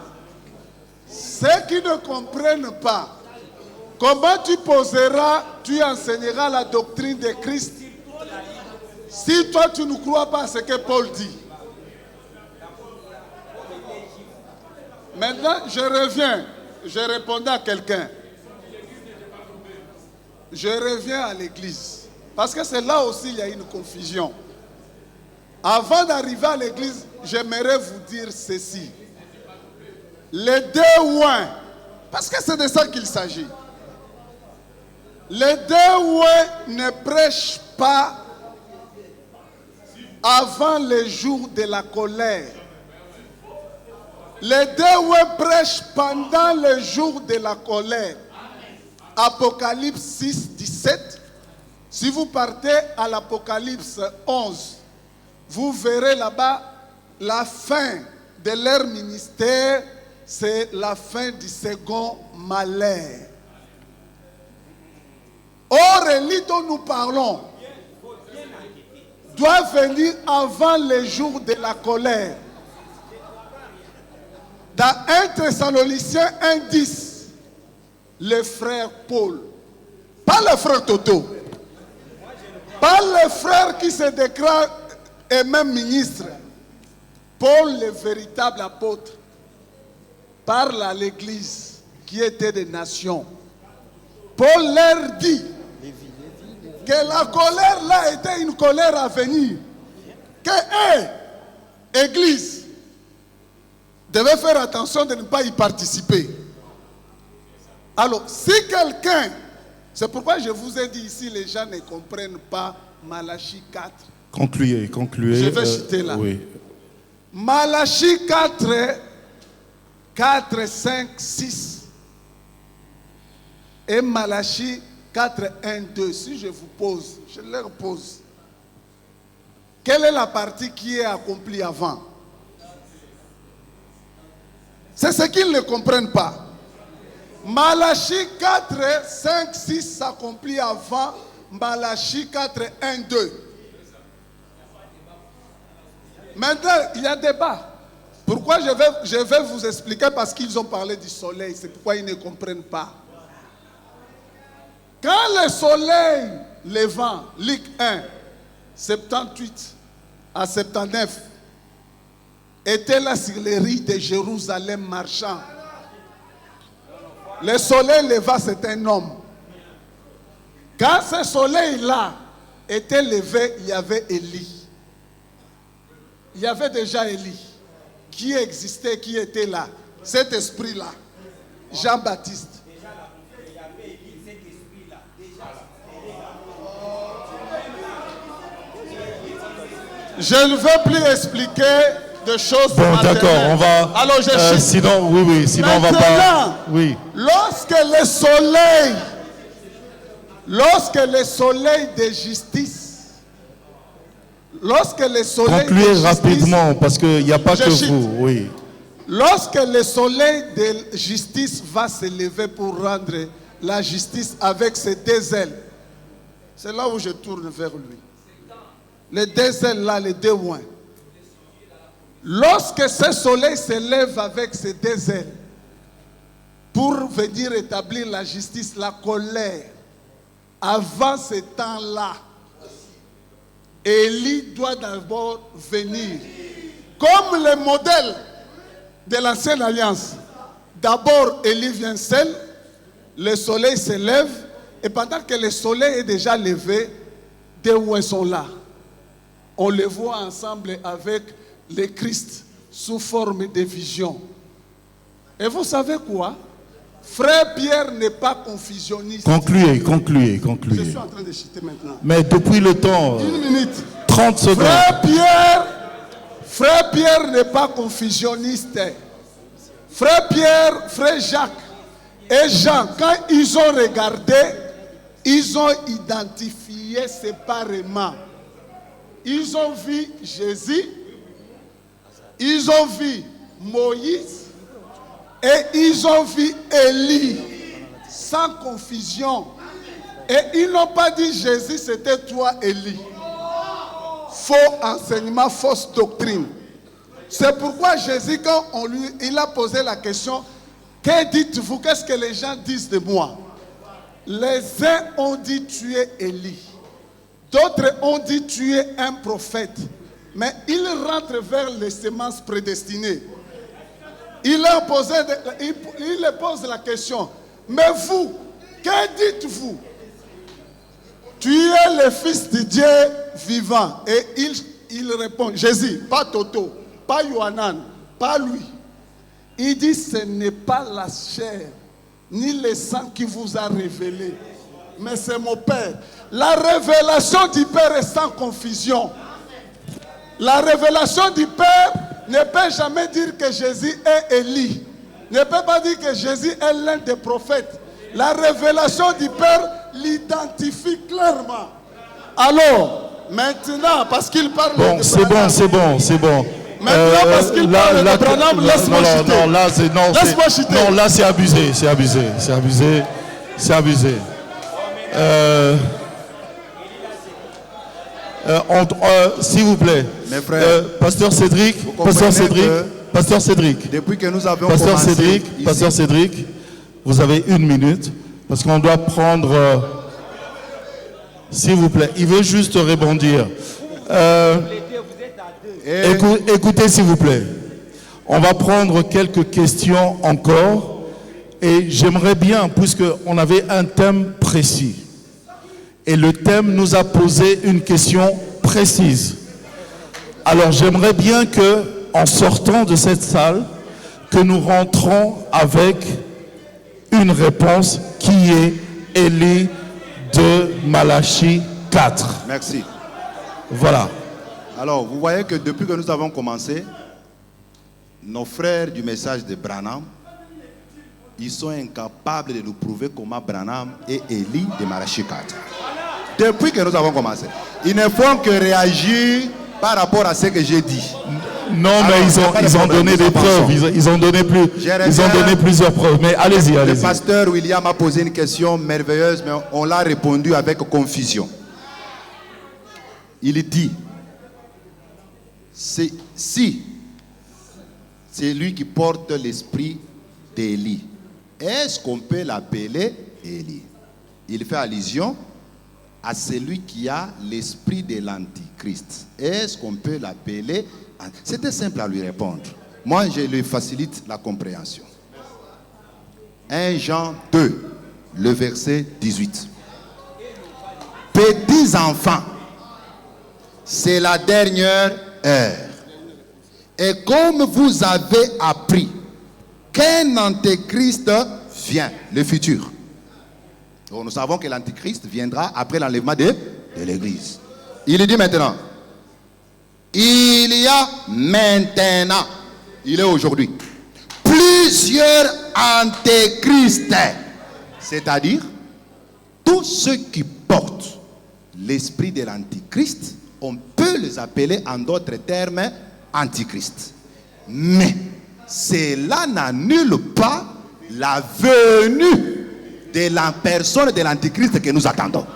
[SPEAKER 3] ceux qui ne comprennent pas, comment tu poseras, tu enseigneras la doctrine de Christ si toi tu ne crois pas à ce que Paul dit? Maintenant, je reviens. Je répondais à quelqu'un. Je reviens à l'église. Parce que c'est là aussi il y a une confusion. Avant d'arriver à l'église, j'aimerais vous dire ceci. Les deux ouins, parce que c'est de ça qu'il s'agit. Les deux ouins ne prêchent pas avant le jour de la colère. Les deux ouins prêchent pendant le jour de la colère. Apocalypse 6, 17. Si vous partez à l'Apocalypse 11, vous verrez là-bas la fin de leur ministère, c'est la fin du second malheur. Or, l'élie dont nous parlons doit venir avant le jour de la colère. Dans 1 Thessaloniciens 1,10, le frère Paul, pas le frère Toto, pas le frère qui se déclare et même ministre, Paul, le véritable apôtre, parle à l'église qui était des nations. Paul leur dit que la colère là était une colère à venir, que église devait faire attention de ne pas y participer. Alors, si quelqu'un, c'est pourquoi je vous ai dit ici, les gens ne comprennent pas Malachie 4.
[SPEAKER 8] Concluez.
[SPEAKER 3] Je vais citer là.
[SPEAKER 8] Oui.
[SPEAKER 3] Malachie 4, 5, 6. Et Malachie 4, 1, 2. Si je vous pose, je leur pose. Quelle est la partie qui est accomplie avant? C'est ce qu'ils ne comprennent pas. Malachie 4, 5, 6 s'accomplit avant Malachie 4, 1, 2. Maintenant, il y a débat. Pourquoi je vais vous expliquer? Parce qu'ils ont parlé du soleil. C'est pourquoi ils ne comprennent pas. Quand le soleil levant, Luc 1, 78 à 79, était là sur les rives de Jérusalem marchant. Le soleil leva, c'est un homme. Quand ce soleil-là était levé, il y avait Élie. Il y avait déjà Élie qui existait, qui était là. Cet esprit-là, Jean-Baptiste. Je ne veux plus expliquer de choses.
[SPEAKER 8] Bon, d'accord, on va.
[SPEAKER 3] Alors, je
[SPEAKER 8] sinon, oui, sinon
[SPEAKER 3] maintenant,
[SPEAKER 8] on va pas. Oui.
[SPEAKER 3] Lorsque le soleil de justice,
[SPEAKER 8] concluez rapidement, parce qu'il n'y a pas que vous. Oui.
[SPEAKER 3] Lorsque le soleil de justice va se lever pour rendre la justice avec ses deux ailes, c'est là où je tourne vers lui. Les deux ailes là, les deux ouins. Lorsque ce soleil se lève avec ses deux ailes pour venir établir la justice, la colère, avant ce temps-là, Élie doit d'abord venir. Comme le modèle de l'ancienne alliance. D'abord, Élie vient seul, le soleil se lève, et pendant que le soleil est déjà levé, deux ouins sont là. On les voit ensemble avec le Christ sous forme de vision. Et vous savez quoi? Frère Pierre n'est pas confusionniste.
[SPEAKER 8] Concluez.
[SPEAKER 3] Je suis en train de chuter maintenant.
[SPEAKER 8] Mais depuis le temps,
[SPEAKER 3] une minute.
[SPEAKER 8] 30 secondes.
[SPEAKER 3] Frère Pierre n'est pas confusionniste. Frère Pierre, frère Jacques et Jean, quand ils ont regardé, ils ont identifié séparément. Ils ont vu Jésus, ils ont vu Moïse et ils ont vu Élie, sans confusion. Et ils n'ont pas dit Jésus, c'était toi Élie. Faux enseignement, fausse doctrine. C'est pourquoi Jésus, quand il a posé la question, que dites-vous, qu'est-ce que les gens disent de moi? Les uns ont dit tu es Élie. D'autres ont dit tu es un prophète. Mais ils rentrent vers les semences prédestinées. Il leur pose la question. Mais vous, que dites-vous? Tu es le Fils de Dieu vivant. Et il répond, Jésus, pas Toto, pas Yohanan, pas lui. Il dit, ce n'est pas la chair, ni le sang qui vous a révélé, mais c'est mon Père. La révélation du Père est sans confusion. La révélation du Père ne peut jamais dire que Jésus est Élie. Ne peut pas dire que Jésus est l'un des prophètes. La révélation du Père l'identifie clairement. Alors, maintenant, parce qu'il parle
[SPEAKER 8] bon,
[SPEAKER 3] de
[SPEAKER 8] c'est bon, c'est bon, c'est bon.
[SPEAKER 3] Maintenant, parce qu'il parle de Branham, laisse-moi chuter.
[SPEAKER 8] Laisse-moi chuter. Non, là, c'est abusé, c'est abusé, c'est abusé, c'est abusé. S'il vous plaît,
[SPEAKER 4] mes frères,
[SPEAKER 8] Pasteur Cédric, Pasteur Cédric,
[SPEAKER 4] depuis que nous avons
[SPEAKER 8] Pasteur
[SPEAKER 4] commencé
[SPEAKER 8] Cédric,
[SPEAKER 4] ici,
[SPEAKER 8] Pasteur Cédric, vous avez 1 minute, parce qu'on doit prendre... s'il vous plaît, il veut juste rebondir. Écoutez, s'il vous plaît. On va prendre quelques questions encore. Et j'aimerais bien, puisqu'on avait un thème précis. Et le thème nous a posé une question précise. Alors j'aimerais bien que, en sortant de cette salle, que nous rentrons avec une réponse qui est Élie de Malachie 4.
[SPEAKER 4] Merci.
[SPEAKER 8] Voilà.
[SPEAKER 4] Alors, vous voyez que depuis que nous avons commencé, nos frères du message de Branham, ils sont incapables de nous prouver comment Branham est Élie de Malachie 4. Depuis que nous avons commencé. Ils ne font que réagir par rapport à ce que j'ai dit.
[SPEAKER 8] Non, alors, mais ils ont donné des preuves. Ils ont donné plusieurs preuves. Mais allez-y.
[SPEAKER 4] Le pasteur William a posé une question merveilleuse, mais on l'a répondu avec confusion. Il dit, si c'est lui qui porte l'esprit d'Élie, est-ce qu'on peut l'appeler Élie? Il fait allusion à celui qui a l'esprit de l'Antichrist. Est-ce qu'on peut l'appeler? C'était simple à lui répondre. Moi, je lui facilite la compréhension. 1 Jean 2, le verset 18. Petits enfants, c'est la dernière heure. Et comme vous avez appris qu'un antéchrist vient, le futur. Donc nous savons que l'antéchrist viendra après l'enlèvement de l'église. Il dit maintenant, il y a maintenant, il est aujourd'hui, plusieurs antéchrists. C'est-à-dire, tous ceux qui portent l'esprit de l'antichrist, on peut les appeler en d'autres termes antichrist. Mais cela n'annule pas la venue de la personne de l'antichrist que nous attendons.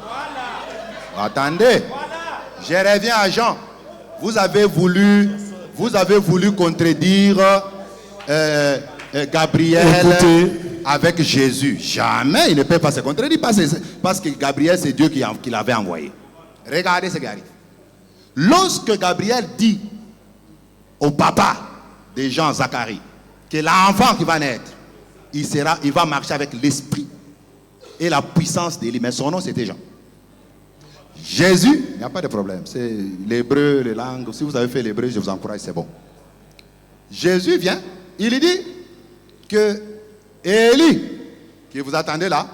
[SPEAKER 4] Voilà. Attendez, je reviens à Jean. Vous avez voulu contredire Gabriel avec Jésus. Jamais il ne peut pas se contredire parce que Gabriel c'est Dieu qui l'avait envoyé. Regardez ce qui arrive. Lorsque Gabriel dit au papa de Jean, Zacharie, que l'enfant qui va naître, il va marcher avec l'esprit et la puissance d'Élie. Mais son nom c'était Jean. Jésus, il n'y a pas de problème. C'est l'hébreu, les langues. Si vous avez fait l'hébreu, je vous encourage, c'est bon. Jésus vient, il dit que Élie, que vous attendez là,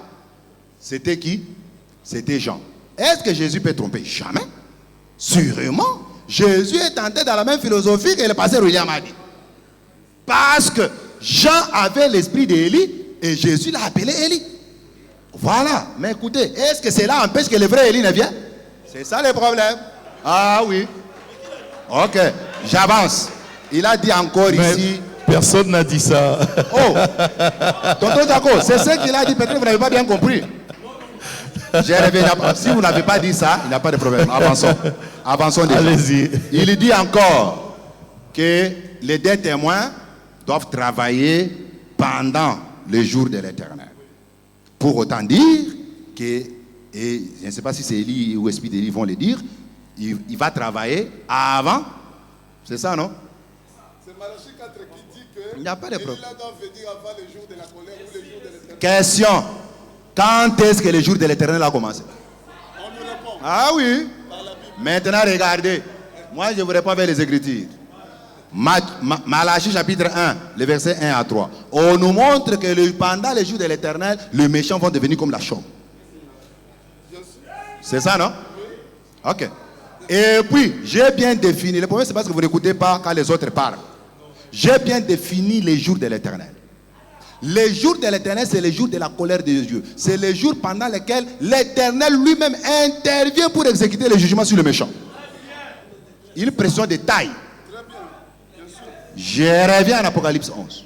[SPEAKER 4] c'était qui? C'était Jean. Est-ce que Jésus peut tromper? Jamais. Sûrement. Jésus est entré dans la même philosophie que le pasteur William a dit. Parce que Jean avait l'esprit d'Élie et Jésus l'a appelé Élie. Voilà. Mais écoutez, est-ce que cela empêche que le vrai Élie ne vienne? C'est ça le problème. Ah oui. Ok, j'avance. Il a dit encore ici.
[SPEAKER 8] Personne n'a dit ça.
[SPEAKER 4] Oh, tonton Jaco, c'est ce qu'il a dit. Peut-être que vous n'avez pas bien compris. Si vous n'avez pas dit ça, il n'y a pas de problème. Avançons. Avançons déjà.
[SPEAKER 8] Allez-y.
[SPEAKER 4] Il dit encore que les deux témoins doivent travailler pendant le jour de l'Éternel. Pour autant dire que, et je ne sais pas si c'est Élie ou Esprit d'Élie vont le dire, il va travailler avant. C'est ça, non?
[SPEAKER 3] C'est Malachie 4 qui dit que
[SPEAKER 4] il n'y a pas de problème.
[SPEAKER 3] Élie doit venir avant le jour de la colère ou le jour de l'Éternel.
[SPEAKER 4] Question. Quand est-ce que le jour de l'Éternel a commencé?
[SPEAKER 3] On nous répond.
[SPEAKER 4] Ah oui. Maintenant, regardez. Moi, je vous réponds avec les Écritures. Malachie chapitre 1, le verset 1 à 3. On nous montre que pendant les jours de l'Éternel, les méchants vont devenir comme la chaume. C'est ça, non? Ok. Et puis, j'ai bien défini. Le problème, c'est parce que vous n'écoutez pas quand les autres parlent. J'ai bien défini les jours de l'Éternel. Les jours de l'Éternel, c'est les jours de la colère de Dieu. C'est les jours pendant lesquels l'Éternel lui-même intervient pour exécuter le jugement sur le méchant. Une pression de taille. Je reviens en Apocalypse 11.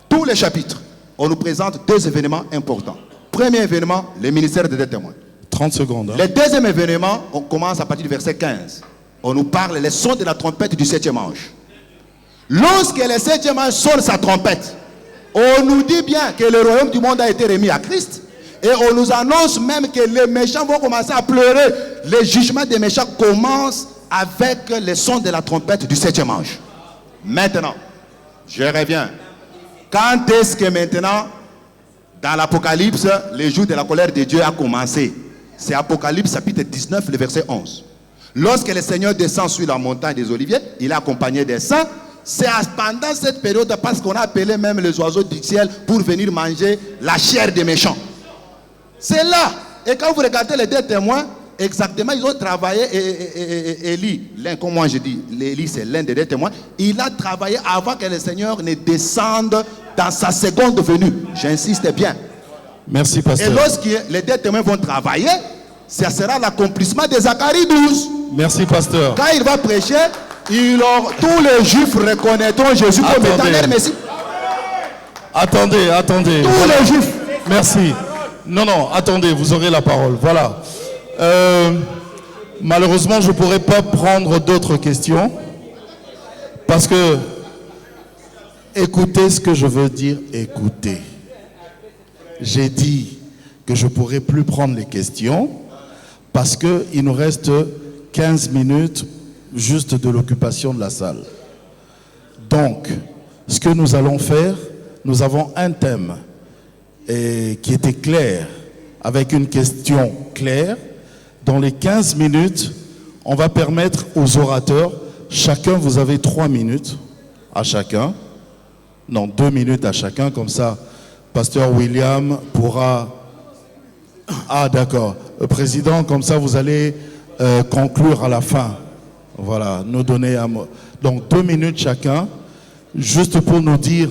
[SPEAKER 4] Tous les chapitres, on nous présente deux événements importants. Premier événement, le ministère des deux témoins.
[SPEAKER 8] 30 secondes. Hein.
[SPEAKER 4] Le deuxième événement, on commence à partir du verset 15. On nous parle les sons de la trompette du septième ange. Lorsque le septième ange sonne sa trompette, on nous dit bien que le royaume du monde a été remis à Christ. Et on nous annonce même que les méchants vont commencer à pleurer. Le jugement des méchants commence avec le son de la trompette du septième ange. Maintenant, je reviens. Quand est-ce que maintenant, dans l'Apocalypse, le jour de la colère de Dieu a commencé? C'est Apocalypse chapitre 19, le verset 11. Lorsque le Seigneur descend sur la montagne des Oliviers, il est accompagné des saints. C'est pendant cette période, parce qu'on a appelé même les oiseaux du ciel pour venir manger la chair des méchants. C'est là. Et quand vous regardez les deux témoins, exactement, ils ont travaillé. Et Élie, l'un, comme moi je dis, Élie c'est l'un des deux témoins. Il a travaillé avant que le Seigneur ne descende dans sa seconde venue. J'insiste bien.
[SPEAKER 8] Merci, pasteur.
[SPEAKER 4] Et lorsque les deux témoins vont travailler, ça sera l'accomplissement de Zacharie 12.
[SPEAKER 8] Merci, pasteur.
[SPEAKER 4] Quand il va prêcher, tous les juifs reconnaîtront Jésus comme éternel Messie.
[SPEAKER 8] Attendez.
[SPEAKER 4] Tous les juifs.
[SPEAKER 8] Merci. Non, attendez, vous aurez la parole. Voilà. Malheureusement, je ne pourrai pas prendre d'autres questions. Parce que, écoutez ce que je veux dire, écoutez. J'ai dit que je ne pourrais plus prendre les questions parce qu'il nous reste 15 minutes juste de l'occupation de la salle. Donc, ce que nous allons faire, nous avons un thème qui était clair, avec une question claire. Dans les 15 minutes, on va permettre aux orateurs, chacun, vous avez 3 minutes à chacun. Non, 2 minutes à chacun, comme ça, Pasteur William pourra... Ah, d'accord. Président, comme ça, vous allez conclure à la fin. Voilà, nous donner un mot. Donc, 2 minutes chacun, juste pour nous dire,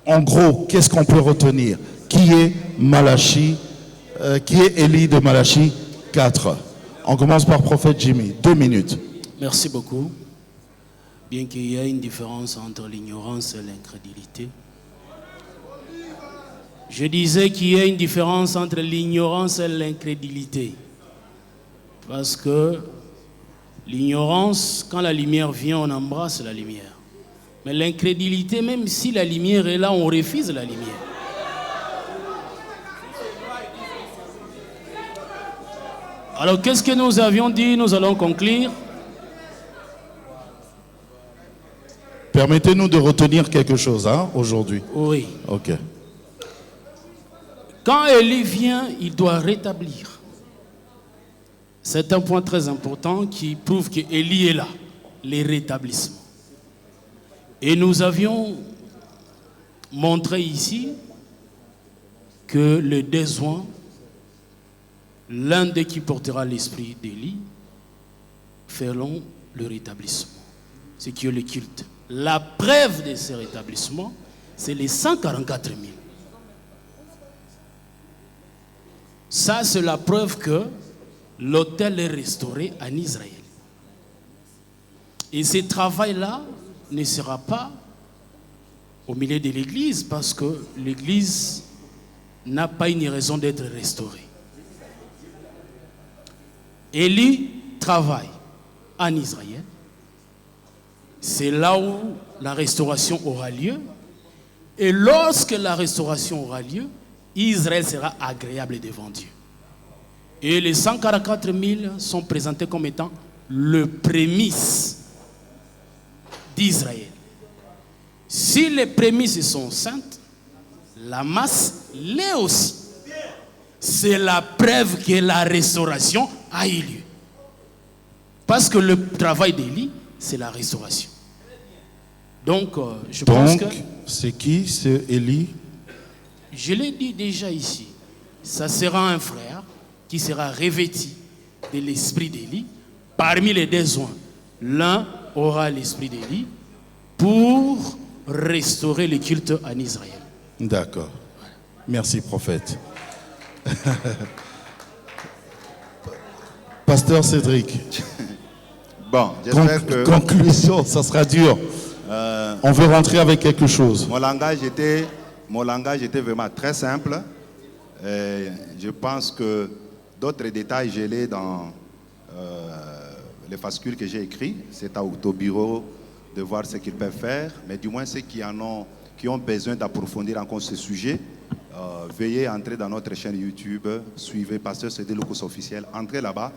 [SPEAKER 8] en gros, qu'est-ce qu'on peut retenir? Qui est Malachie, qui est Élie de Malachie 4? On commence par prophète Jimmy. 2 minutes.
[SPEAKER 10] Merci beaucoup. Bien qu'il y ait une différence entre l'ignorance et l'incrédulité, je disais qu'il y a une différence entre l'ignorance et l'incrédulité. Parce que l'ignorance, quand la lumière vient, on embrasse la lumière. Mais l'incrédulité, même si la lumière est là, on refuse la lumière. Alors, qu'est-ce que nous avions dit? Nous allons conclure.
[SPEAKER 8] Permettez-nous de retenir quelque chose aujourd'hui.
[SPEAKER 10] Oui.
[SPEAKER 8] Ok.
[SPEAKER 10] Quand Élie vient, il doit rétablir. C'est un point très important qui prouve qu'Élie est là, les rétablissements. Et nous avions montré ici que les deux oins, l'un d'eux qui portera l'esprit d'Élie, feront le rétablissement. Ce qui est le culte La preuve de ce rétablissement, c'est les 144 000. Ça, c'est la preuve que l'autel est restauré en Israël. Et ce travail-là ne sera pas au milieu de l'Église, parce que l'Église n'a pas une raison d'être restaurée. Élie travaille en Israël. C'est là où la restauration aura lieu. Et lorsque la restauration aura lieu, Israël sera agréable devant Dieu. Et les 144 000 sont présentés comme étant le prémisse d'Israël. Si les prémices sont saintes, la masse l'est aussi. C'est la preuve que la restauration a eu lieu. Parce que le travail d'Élie, c'est la restauration. Donc, je pense que...
[SPEAKER 8] c'est qui, c'est Élie?
[SPEAKER 10] Je l'ai dit déjà ici. Ça sera un frère qui sera revêtu de l'esprit d'Élie. Parmi les deux oins, l'un aura l'esprit d'Élie pour restaurer le culte en Israël.
[SPEAKER 8] D'accord. Merci, prophète. Pasteur Cédric.
[SPEAKER 17] Bon, j'espère que...
[SPEAKER 8] Conclusion, ça sera dur. On veut rentrer avec quelque chose.
[SPEAKER 17] Mon langage était vraiment très simple. Je pense que d'autres détails, je l'ai dans les fascicules que j'ai écrits. C'est au bureau de voir ce qu'ils peuvent faire. Mais du moins, ceux qui ont besoin d'approfondir encore ce sujet, veuillez entrer dans notre chaîne YouTube. Suivez Pasteur Cédric Lucas officiel. Entrez là-bas.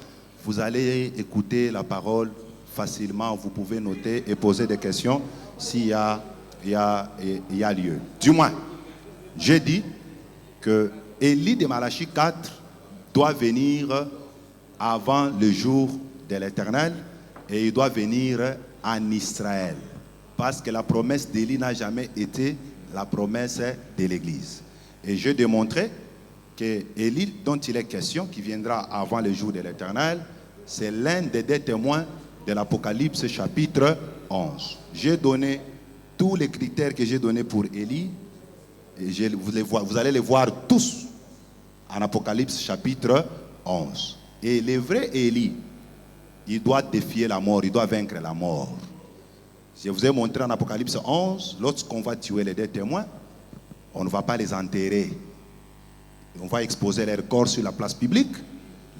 [SPEAKER 17] Vous allez écouter la parole facilement. Vous pouvez noter et poser des questions s'il y a lieu. Du moins, j'ai dit que Élie de Malachie 4 doit venir avant le jour de l'Éternel et il doit venir en Israël. Parce que la promesse d'Élie n'a jamais été la promesse de l'Église. Et je démontrais que Élie, dont il est question, qui viendra avant le jour de l'Éternel, c'est l'un des deux témoins de l'Apocalypse chapitre 11. J'ai donné tous les critères que j'ai donnés pour Élie, et vous allez les voir tous en Apocalypse chapitre 11. Et le vrai Élie, il doit défier la mort, il doit vaincre la mort. Je vous ai montré en Apocalypse 11, lorsqu'on va tuer les deux témoins, on ne va pas les enterrer. On va exposer leur corps sur la place publique.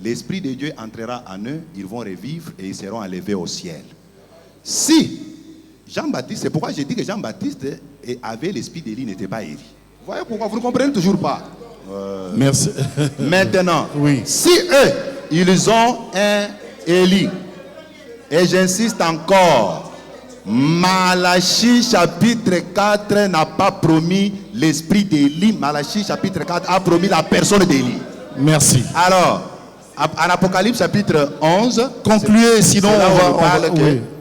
[SPEAKER 17] L'Esprit de Dieu entrera en eux, ils vont revivre et ils seront enlevés au ciel. Si Jean-Baptiste, c'est pourquoi j'ai dit que Jean-Baptiste avait l'esprit d'Élie, n'était pas Élie. Vous voyez pourquoi? Vous ne comprenez toujours pas.
[SPEAKER 8] Merci.
[SPEAKER 17] Maintenant,
[SPEAKER 8] oui.
[SPEAKER 17] Si eux, ils ont un Élie, et j'insiste encore, Malachie chapitre 4 n'a pas promis l'esprit d'Élie. Malachie chapitre 4 a promis la personne d'Élie.
[SPEAKER 8] Merci.
[SPEAKER 17] Alors, en Apocalypse chapitre 11,
[SPEAKER 8] concluez, sinon on va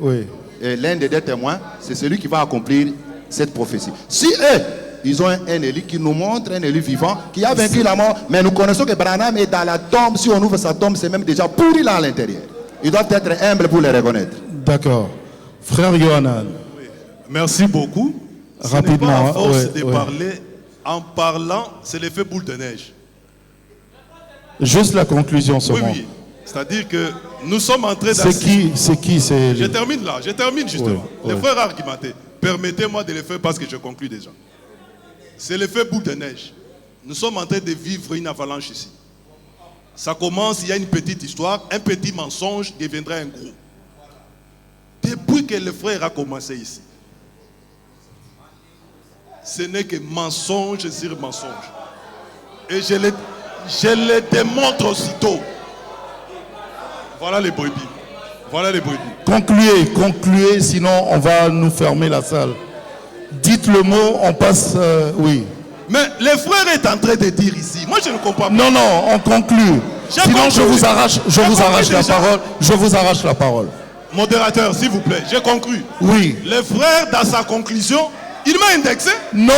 [SPEAKER 17] oui. L'un des deux témoins, c'est celui qui va accomplir cette prophétie. Si eux, ils ont un Élie qui nous montre un Élie vivant qui a vaincu la mort, mais nous connaissons que Branham est dans la tombe. Si on ouvre sa tombe, c'est même déjà pourri là à l'intérieur. Ils doivent être humbles pour les reconnaître.
[SPEAKER 8] D'accord. Frère Yohanan.
[SPEAKER 12] Oui. Merci beaucoup.
[SPEAKER 8] Rapidement.
[SPEAKER 12] Ce n'est pas à force de parler, en parlant, c'est l'effet boule de neige.
[SPEAKER 8] Juste la conclusion seulement.
[SPEAKER 12] Oui. C'est-à-dire que nous sommes en train
[SPEAKER 8] d'assister. C'est qui
[SPEAKER 12] Je termine là, justement. Les frères argumentés, permettez-moi de le faire parce que je conclue déjà. C'est l'effet boule de neige. Nous sommes en train de vivre une avalanche ici. Ça commence, il y a une petite histoire, un petit mensonge deviendra un gros. Depuis que le frère a commencé ici, ce n'est que mensonge sur mensonge. Et je le démontre aussitôt. Voilà les brebis. Voilà les brebis.
[SPEAKER 8] Concluez, sinon on va nous fermer la salle. Dites le mot, on passe, oui.
[SPEAKER 12] Mais le frère est en train de dire ici, moi je ne comprends pas.
[SPEAKER 8] Non, on conclut. Sinon je vous arrache la parole. Je vous arrache la parole.
[SPEAKER 12] Modérateur, s'il vous plaît, j'ai conclu.
[SPEAKER 8] Oui.
[SPEAKER 12] Le frère, dans sa conclusion, il m'a indexé.
[SPEAKER 8] Non.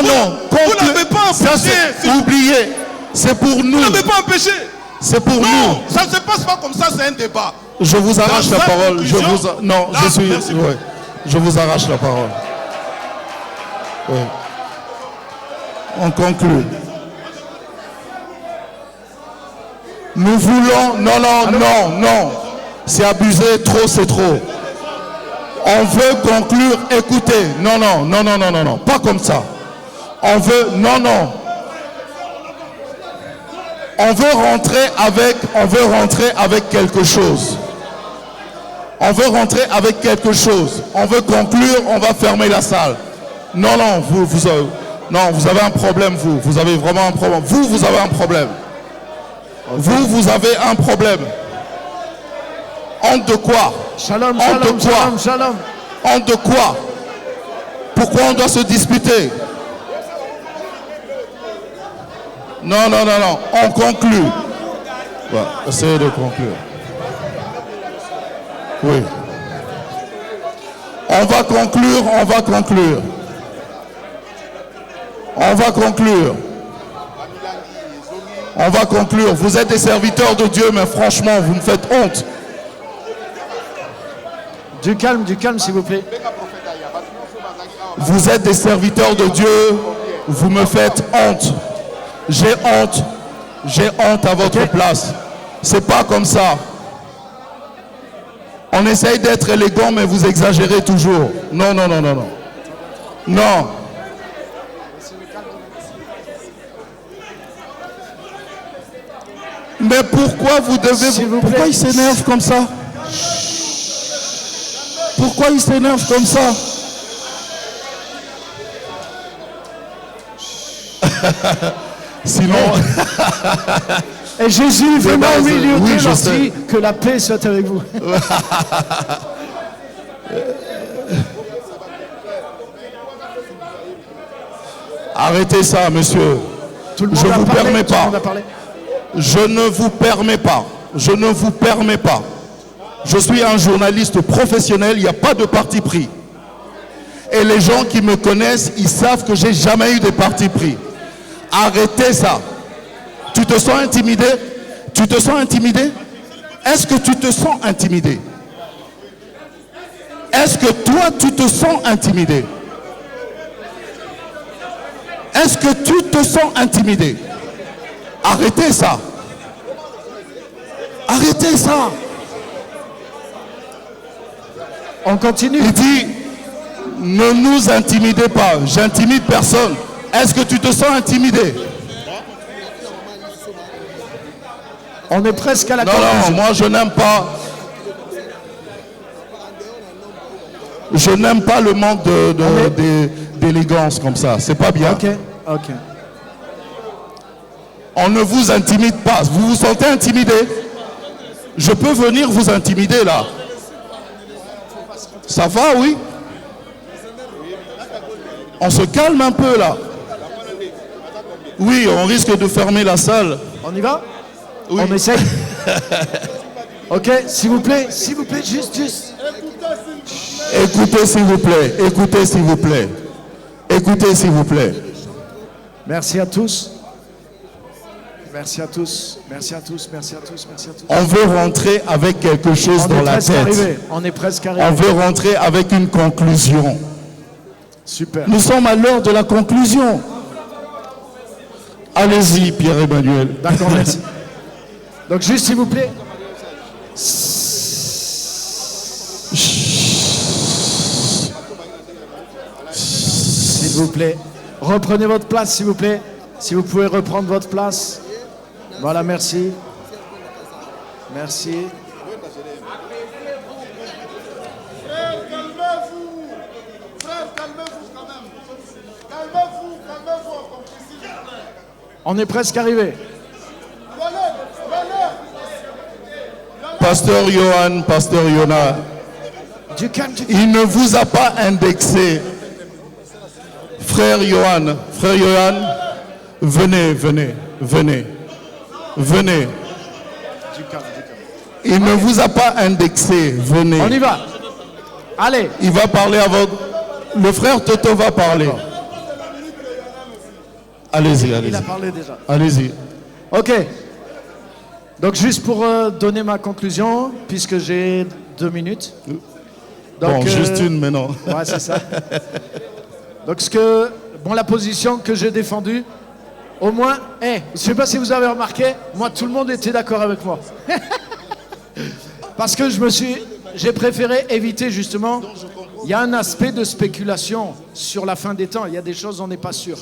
[SPEAKER 12] Vous n'avez pas empêché.
[SPEAKER 8] Oubliez, c'est pour nous.
[SPEAKER 12] Vous n'avez pas empêché.
[SPEAKER 8] C'est pour nous.
[SPEAKER 12] Non, ça ne se passe pas comme ça, c'est un débat.
[SPEAKER 8] Je vous arrache la parole. Je vous arrache la parole. Oui. On conclut. Nous voulons... Non, non, non, non. C'est abusé, trop, c'est trop. On veut conclure, écoutez. Non, non, non, non, non, non, non. Pas comme ça. On veut... Non, non. On veut rentrer avec quelque chose. On veut rentrer avec quelque chose. On veut conclure, on va fermer la salle. Non, non, vous avez un problème, vous. Vous avez vraiment un problème. Vous avez un problème. Vous avez un problème. Honte de quoi?
[SPEAKER 5] Shalom,
[SPEAKER 8] honte
[SPEAKER 5] shalom,
[SPEAKER 8] de quoi?
[SPEAKER 5] shalom, shalom.
[SPEAKER 8] Honte de quoi? Pourquoi on doit se disputer? Non, non, non, non. On conclut. Ouais, essayez de conclure. Oui. On va conclure, on va conclure. On va conclure. On va conclure. Vous êtes des serviteurs de Dieu, mais franchement, vous me faites honte.
[SPEAKER 5] Du calme, s'il vous plaît.
[SPEAKER 8] Vous êtes des serviteurs de Dieu, vous me faites honte. J'ai honte à votre place. C'est pas comme ça. On essaye d'être élégant, mais vous exagérez toujours. Non, non, non, non, non. Non. Mais pourquoi vous devez... Pourquoi il s'énerve comme ça? Pourquoi il s'énerve comme ça? Sinon...
[SPEAKER 5] Et Jésus vraiment au milieu
[SPEAKER 8] oui,
[SPEAKER 5] de leur dit que la paix soit avec vous.
[SPEAKER 8] Arrêtez ça, monsieur. Je ne vous permets pas. Je ne vous permets pas. Je ne vous permets pas. Je suis un journaliste professionnel, il n'y a pas de parti pris. Et les gens qui me connaissent, ils savent que j'ai jamais eu de parti pris. Arrêtez ça. Tu te sens intimidé? Tu te sens intimidé? Est-ce que tu te sens intimidé? Est-ce que toi, tu te sens intimidé? Est-ce que tu te sens intimidé? Arrêtez ça. Arrêtez ça.
[SPEAKER 5] On continue.
[SPEAKER 8] Il dit, ne nous intimidez pas. J'intimide personne. Est-ce que tu te sens intimidé?
[SPEAKER 5] On est presque à la
[SPEAKER 8] conclusion. Non, moi je n'aime pas. Je n'aime pas le manque d'élégance comme ça. C'est pas bien.
[SPEAKER 5] Ok, ok.
[SPEAKER 8] On ne vous intimide pas. Vous vous sentez intimidé? Je peux venir vous intimider là. Ça va, oui? On se calme un peu là. Oui, on risque de fermer la salle.
[SPEAKER 5] On y va?
[SPEAKER 8] Oui.
[SPEAKER 5] On essaye. Ok, s'il vous plaît, juste.
[SPEAKER 8] Écoutez s'il vous plaît, écoutez s'il vous plaît. Écoutez s'il vous plaît.
[SPEAKER 5] Merci à tous. Merci à tous. Merci à tous. Merci à tous. Merci à tous.
[SPEAKER 8] On veut rentrer avec quelque chose dans la tête.
[SPEAKER 5] On est presque arrivé.
[SPEAKER 8] On veut rentrer avec une conclusion.
[SPEAKER 5] Super.
[SPEAKER 8] Nous sommes à l'heure de la conclusion. Allez-y, Pierre-Emmanuel.
[SPEAKER 5] D'accord, merci. Donc juste s'il vous plaît. S'il vous plaît. Reprenez votre place, s'il vous plaît. Si vous pouvez reprendre votre place. Voilà, merci. Merci.
[SPEAKER 3] Frère, calmez-vous. Frère, calmez-vous quand même. Calmez-vous encore plus, s'il vous plaît.
[SPEAKER 5] On est presque arrivé.
[SPEAKER 8] Pasteur Johan, Pasteur Yona, il ne vous a pas indexé. Frère Johan, venez. Il ne vous a pas indexé, venez.
[SPEAKER 5] On y va. Allez.
[SPEAKER 8] Il va parler à votre... Le frère Toto va parler. Allez-y.
[SPEAKER 5] Il a parlé déjà.
[SPEAKER 8] Allez-y.
[SPEAKER 5] Ok. Donc juste pour donner ma conclusion, puisque j'ai 2 minutes. Donc,
[SPEAKER 8] bon, juste une maintenant.
[SPEAKER 5] Ouais, c'est ça. Donc la position que j'ai défendue, au moins, je ne sais pas si vous avez remarqué, moi tout le monde était d'accord avec moi. Parce que j'ai préféré éviter justement, il y a un aspect de spéculation sur la fin des temps, il y a des choses on n'est pas sûr.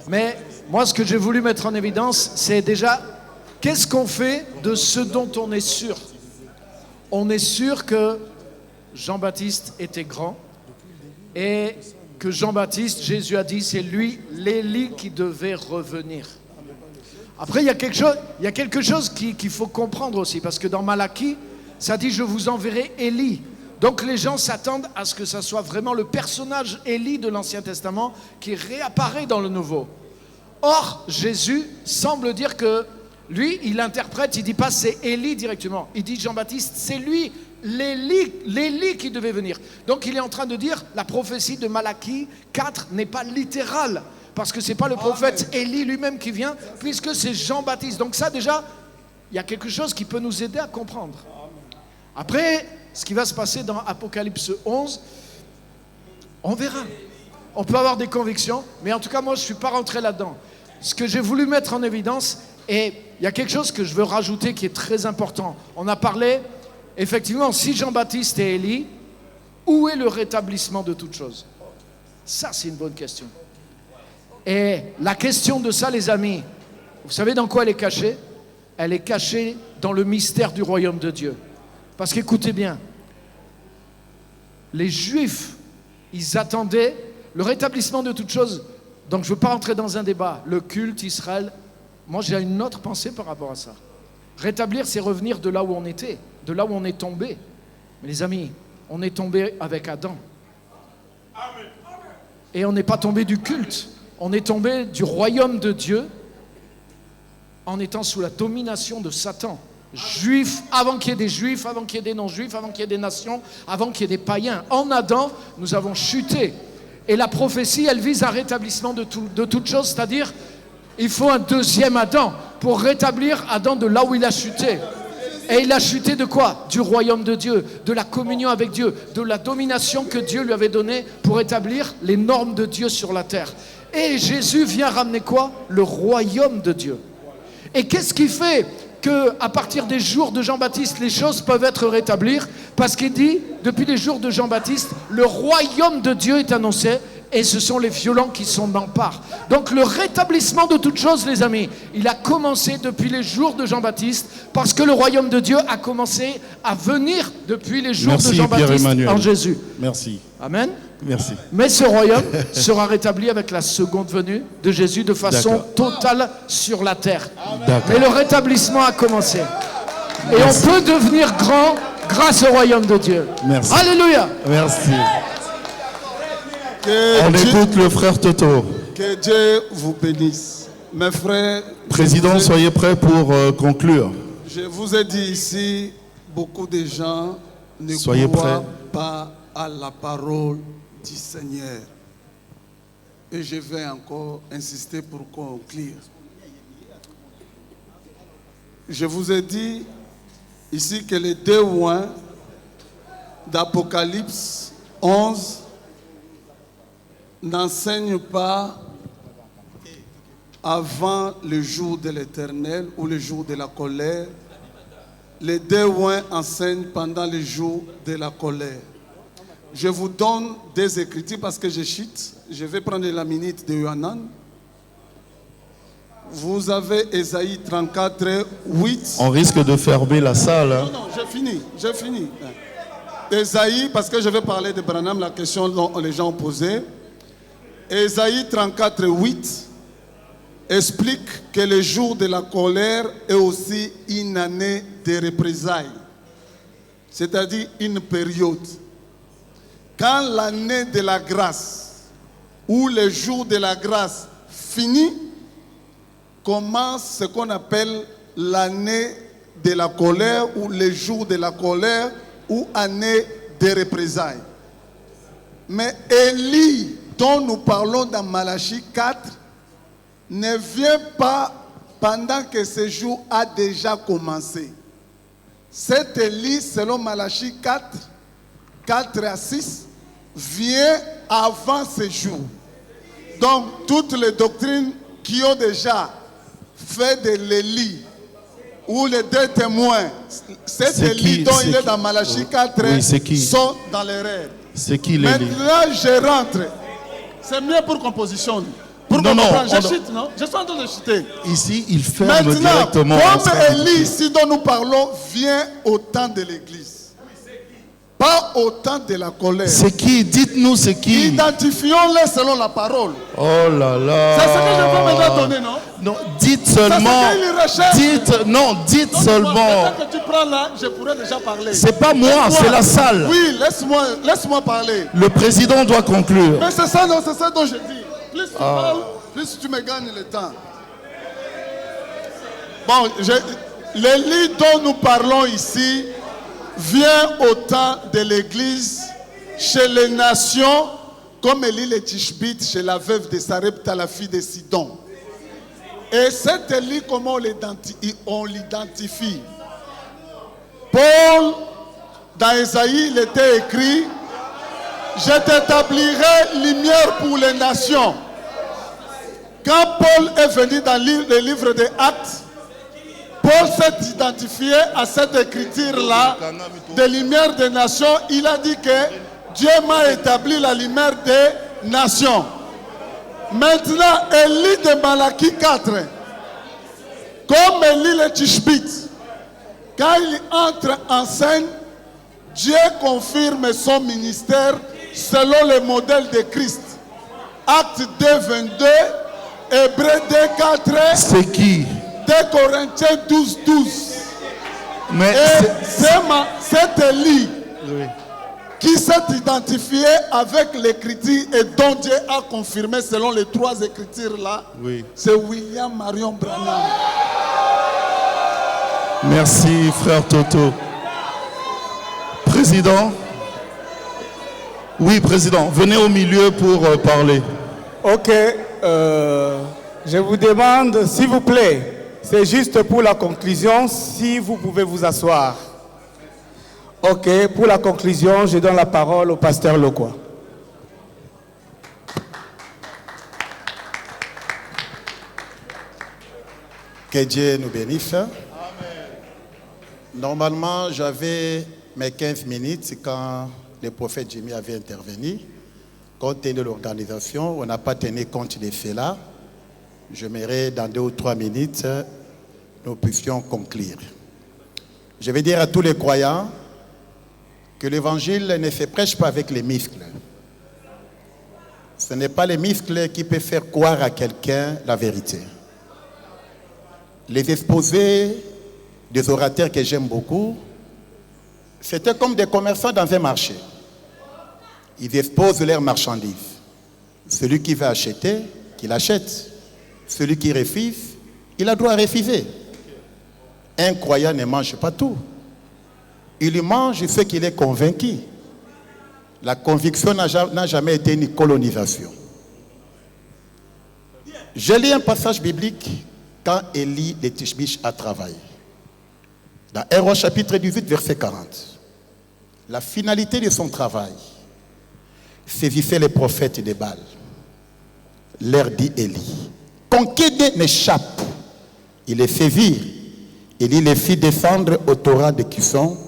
[SPEAKER 5] Mais moi ce que j'ai voulu mettre en évidence, c'est déjà, qu'est-ce qu'on fait de ce dont on est sûr? On est sûr que Jean-Baptiste était grand et que Jean-Baptiste, Jésus a dit, c'est lui, l'Élie qui devait revenir. Après, il y a quelque chose qu'il faut comprendre aussi, parce que dans Malachie, ça dit, je vous enverrai Élie. Donc les gens s'attendent à ce que ça soit vraiment le personnage Élie de l'Ancien Testament qui réapparaît dans le Nouveau. Or, Jésus semble dire que lui, il interprète, il ne dit pas c'est Élie directement. Il dit Jean-Baptiste, c'est lui, l'Élie qui devait venir. Donc il est en train de dire, la prophétie de Malachie 4 n'est pas littérale. Parce que ce n'est pas le prophète Élie lui-même qui vient, puisque c'est Jean-Baptiste. Donc ça déjà, il y a quelque chose qui peut nous aider à comprendre. Après, ce qui va se passer dans Apocalypse 11, on verra. On peut avoir des convictions, mais en tout cas, moi, je ne suis pas rentré là-dedans. Ce que j'ai voulu mettre en évidence, et il y a quelque chose que je veux rajouter qui est très important. On a parlé, effectivement, si Jean-Baptiste est Élie, où est le rétablissement de toutes choses? Ça, c'est une bonne question. Et la question de ça, les amis, vous savez dans quoi elle est cachée? Elle est cachée dans le mystère du royaume de Dieu. Parce qu'écoutez bien, les Juifs, ils attendaient le rétablissement de toutes choses. Donc je ne veux pas rentrer dans un débat. Le culte, Israël, moi j'ai une autre pensée par rapport à ça. Rétablir, c'est revenir de là où on était, de là où on est tombé. Mais les amis, on est tombé avec Adam. Et on n'est pas tombé du culte. On est tombé du royaume de Dieu en étant sous la domination de Satan. Juifs, avant qu'il y ait des juifs, avant qu'il y ait des non-juifs, avant qu'il y ait des nations, avant qu'il y ait des païens. En Adam, nous avons chuté. Et la prophétie, elle vise un rétablissement de toutes choses, c'est-à-dire, il faut un deuxième Adam pour rétablir Adam de là où il a chuté. Et il a chuté de quoi? Du royaume de Dieu, de la communion avec Dieu, de la domination que Dieu lui avait donnée pour établir les normes de Dieu sur la terre. Et Jésus vient ramener quoi? Le royaume de Dieu. Et qu'est-ce qui fait qu'à partir des jours de Jean-Baptiste, les choses peuvent être rétablies? Parce qu'il dit, depuis les jours de Jean-Baptiste, le royaume de Dieu est annoncé et ce sont les violents qui s'en emparent. Donc le rétablissement de toutes choses, les amis, il a commencé depuis les jours de Jean-Baptiste parce que le royaume de Dieu a commencé à venir depuis les jours de Jean-Baptiste en Jésus.
[SPEAKER 8] Merci.
[SPEAKER 5] Amen.
[SPEAKER 8] Merci.
[SPEAKER 5] Mais ce royaume sera rétabli avec la seconde venue de Jésus de façon totale sur la terre. Mais le rétablissement a commencé. Et on peut devenir grand grâce au royaume de Dieu.
[SPEAKER 8] Merci.
[SPEAKER 5] Alléluia.
[SPEAKER 8] Merci. On écoute le frère Toto.
[SPEAKER 3] Que Dieu vous bénisse. Mes frères.
[SPEAKER 8] Président, soyez prêts pour conclure.
[SPEAKER 3] Je vous ai dit ici, beaucoup de gens ne croient pas à la parole du Seigneur. Et je vais encore insister pour conclure. Je vous ai dit ici que les 2 oins d'Apocalypse 11 n'enseignent pas avant le jour de l'Éternel ou le jour de la colère. Les 2 oins enseignent pendant le jour de la colère. Je vous donne des écritures parce que je chute. Je vais prendre la minute de Yohanan. Vous avez Ésaïe 34, 8.
[SPEAKER 8] On risque de fermer la salle. Hein.
[SPEAKER 3] Non, j'ai fini. Ésaïe, parce que je vais parler de Branham, la question dont les gens ont posé. Ésaïe 34, 8 explique que le jour de la colère est aussi une année de représailles. C'est-à-dire une période. Quand l'année de la grâce ou le jour de la grâce finit, commence ce qu'on appelle l'année de la colère ou le jour de la colère ou année de représailles. Mais Élie, dont nous parlons dans Malachie 4, ne vient pas pendant que ce jour a déjà commencé. Cet Élie, selon Malachie 4 à 6, vient avant ce jour. Donc, toutes les doctrines qui ont déjà fait de l'Élie ou les deux témoins, cet Élie dont il est dans Malachie 4 sont dans l'erreur.
[SPEAKER 8] C'est qui l'Élie?
[SPEAKER 3] Maintenant, je rentre. C'est mieux pour qu'on positionne. Pour qu'on comprenne. Je chute, non? Je suis en train de chuter.
[SPEAKER 8] Ici, il ferme directement.
[SPEAKER 3] Comme Élie, ici dont nous parlons, vient au temps de l'Église. Pas au temps de la colère.
[SPEAKER 8] C'est qui? Dites-nous c'est qui.
[SPEAKER 3] Identifions-les selon la parole.
[SPEAKER 8] Oh là là.
[SPEAKER 3] C'est ce que je peux maintenant donner, non?
[SPEAKER 8] Non, dites seulement. Dites seulement.
[SPEAKER 3] Maintenant que tu prends là, je pourrais déjà parler.
[SPEAKER 8] C'est pas moi, c'est la salle.
[SPEAKER 3] Oui, laisse-moi parler.
[SPEAKER 8] Le président doit conclure.
[SPEAKER 3] Mais c'est ça, non, c'est ça dont je dis. Plus tu parles, plus tu me gagnes le temps. Bon, l'Élie dont nous parlons ici vient au temps de l'Église, chez les nations, comme Élie le Tishbite, chez la veuve de Sarepta, la fille de Sidon. Et cet Élie, comment on l'identifie? Paul, dans Ésaïe, il était écrit: je t'établirai lumière pour les nations. Quand Paul est venu dans le livre des Actes, Paul s'est identifié à cette écriture-là de lumière des nations. Il a dit que Dieu m'a établi la lumière des nations. Maintenant, Élie de Malachie 4, comme Élie le Tishbite, quand il entre en scène, Dieu confirme son ministère selon le modèle de Christ. Acte 2, 22, Hébreux 2, 4.
[SPEAKER 8] C'est qui?
[SPEAKER 3] 2 Corinthiens 12, 12.
[SPEAKER 8] Mais
[SPEAKER 3] c'est Élie qui s'est identifié avec l'écriture et dont Dieu a confirmé selon les trois écritures là.
[SPEAKER 8] Oui.
[SPEAKER 3] C'est William Marion Branham.
[SPEAKER 8] Merci, frère Toto. Président. Oui, président, venez au milieu pour parler.
[SPEAKER 15] Ok, je vous demande, s'il vous plaît, c'est juste pour la conclusion, si vous pouvez vous asseoir. Ok, pour la conclusion, je donne la parole au pasteur Lokwa.
[SPEAKER 6] Que Dieu nous bénisse. Amen. Normalement, j'avais mes 15 minutes quand le prophète Jimmy avait intervenu. Compte tenu de l'organisation, on n'a pas tenu compte de cela. J'aimerais, dans 2 ou 3 minutes, nous puissions conclure. Je vais dire à tous les croyants que l'évangile ne se prêche pas avec les muscles. Ce n'est pas les muscles qui peuvent faire croire à quelqu'un la vérité. Les exposés des orateurs que j'aime beaucoup, c'était comme des commerçants dans un marché. Ils exposent leurs marchandises. Celui qui veut acheter, qu'il achète. Celui qui refuse, il a droit à refuser. Un croyant ne mange pas tout. Il mange ce qu'il est convaincu. La conviction n'a jamais été une colonisation. Je lis un passage biblique quand Élie de Tishbite a travaillé. Dans 1 Roi chapitre 18, verset 40. La finalité de son travail, saisissait les prophètes de Baal. Leur dit Élie: conquête n'échappe. Il les saisit. Élie les fit descendre au torrent de Kison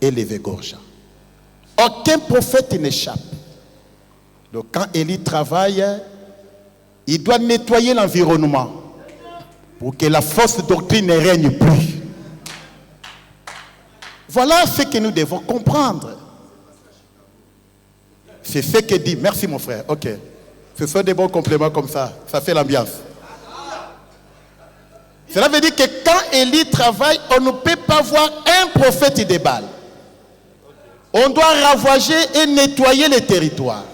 [SPEAKER 6] et les égorgea. Aucun prophète n'échappe. Donc quand Élie travaille, il doit nettoyer l'environnement pour que la fausse doctrine ne règne plus. Voilà ce que nous devons comprendre. C'est ce que dit. Merci mon frère. Ok. Ce sont des bons compléments comme ça. Ça fait l'ambiance. Cela veut dire que quand Élie travaille, on ne peut pas voir un prophète de Baal. On doit ravager et nettoyer les territoires.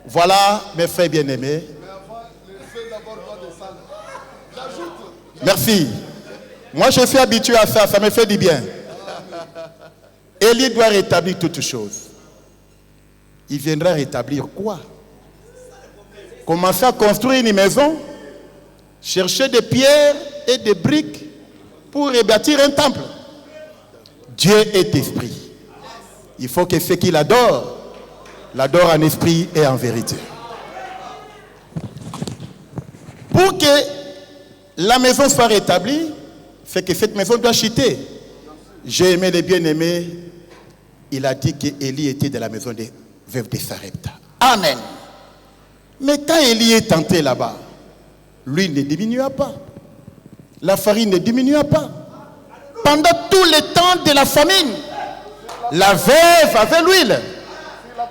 [SPEAKER 6] Voilà, mes frères bien-aimés. Merci. Moi, je suis habitué à ça. Ça me fait du bien. Élie doit rétablir toutes choses. Il viendra rétablir quoi? Commencer à construire une maison, chercher des pierres et des briques pour rebâtir un temple. Dieu est esprit. Il faut que ceux qui l'adorent, l'adorent en esprit et en vérité.
[SPEAKER 4] Pour que la maison soit rétablie, fait que cette maison doit chuter. J'ai aimé les bien-aimés. Il a dit qu'Élie était de la maison des veuves de Sarepta. Amen. Mais quand Élie est entré là-bas, l'huile ne diminua pas. La farine ne diminua pas. Pendant tout le temps de la famine, la veuve avait l'huile.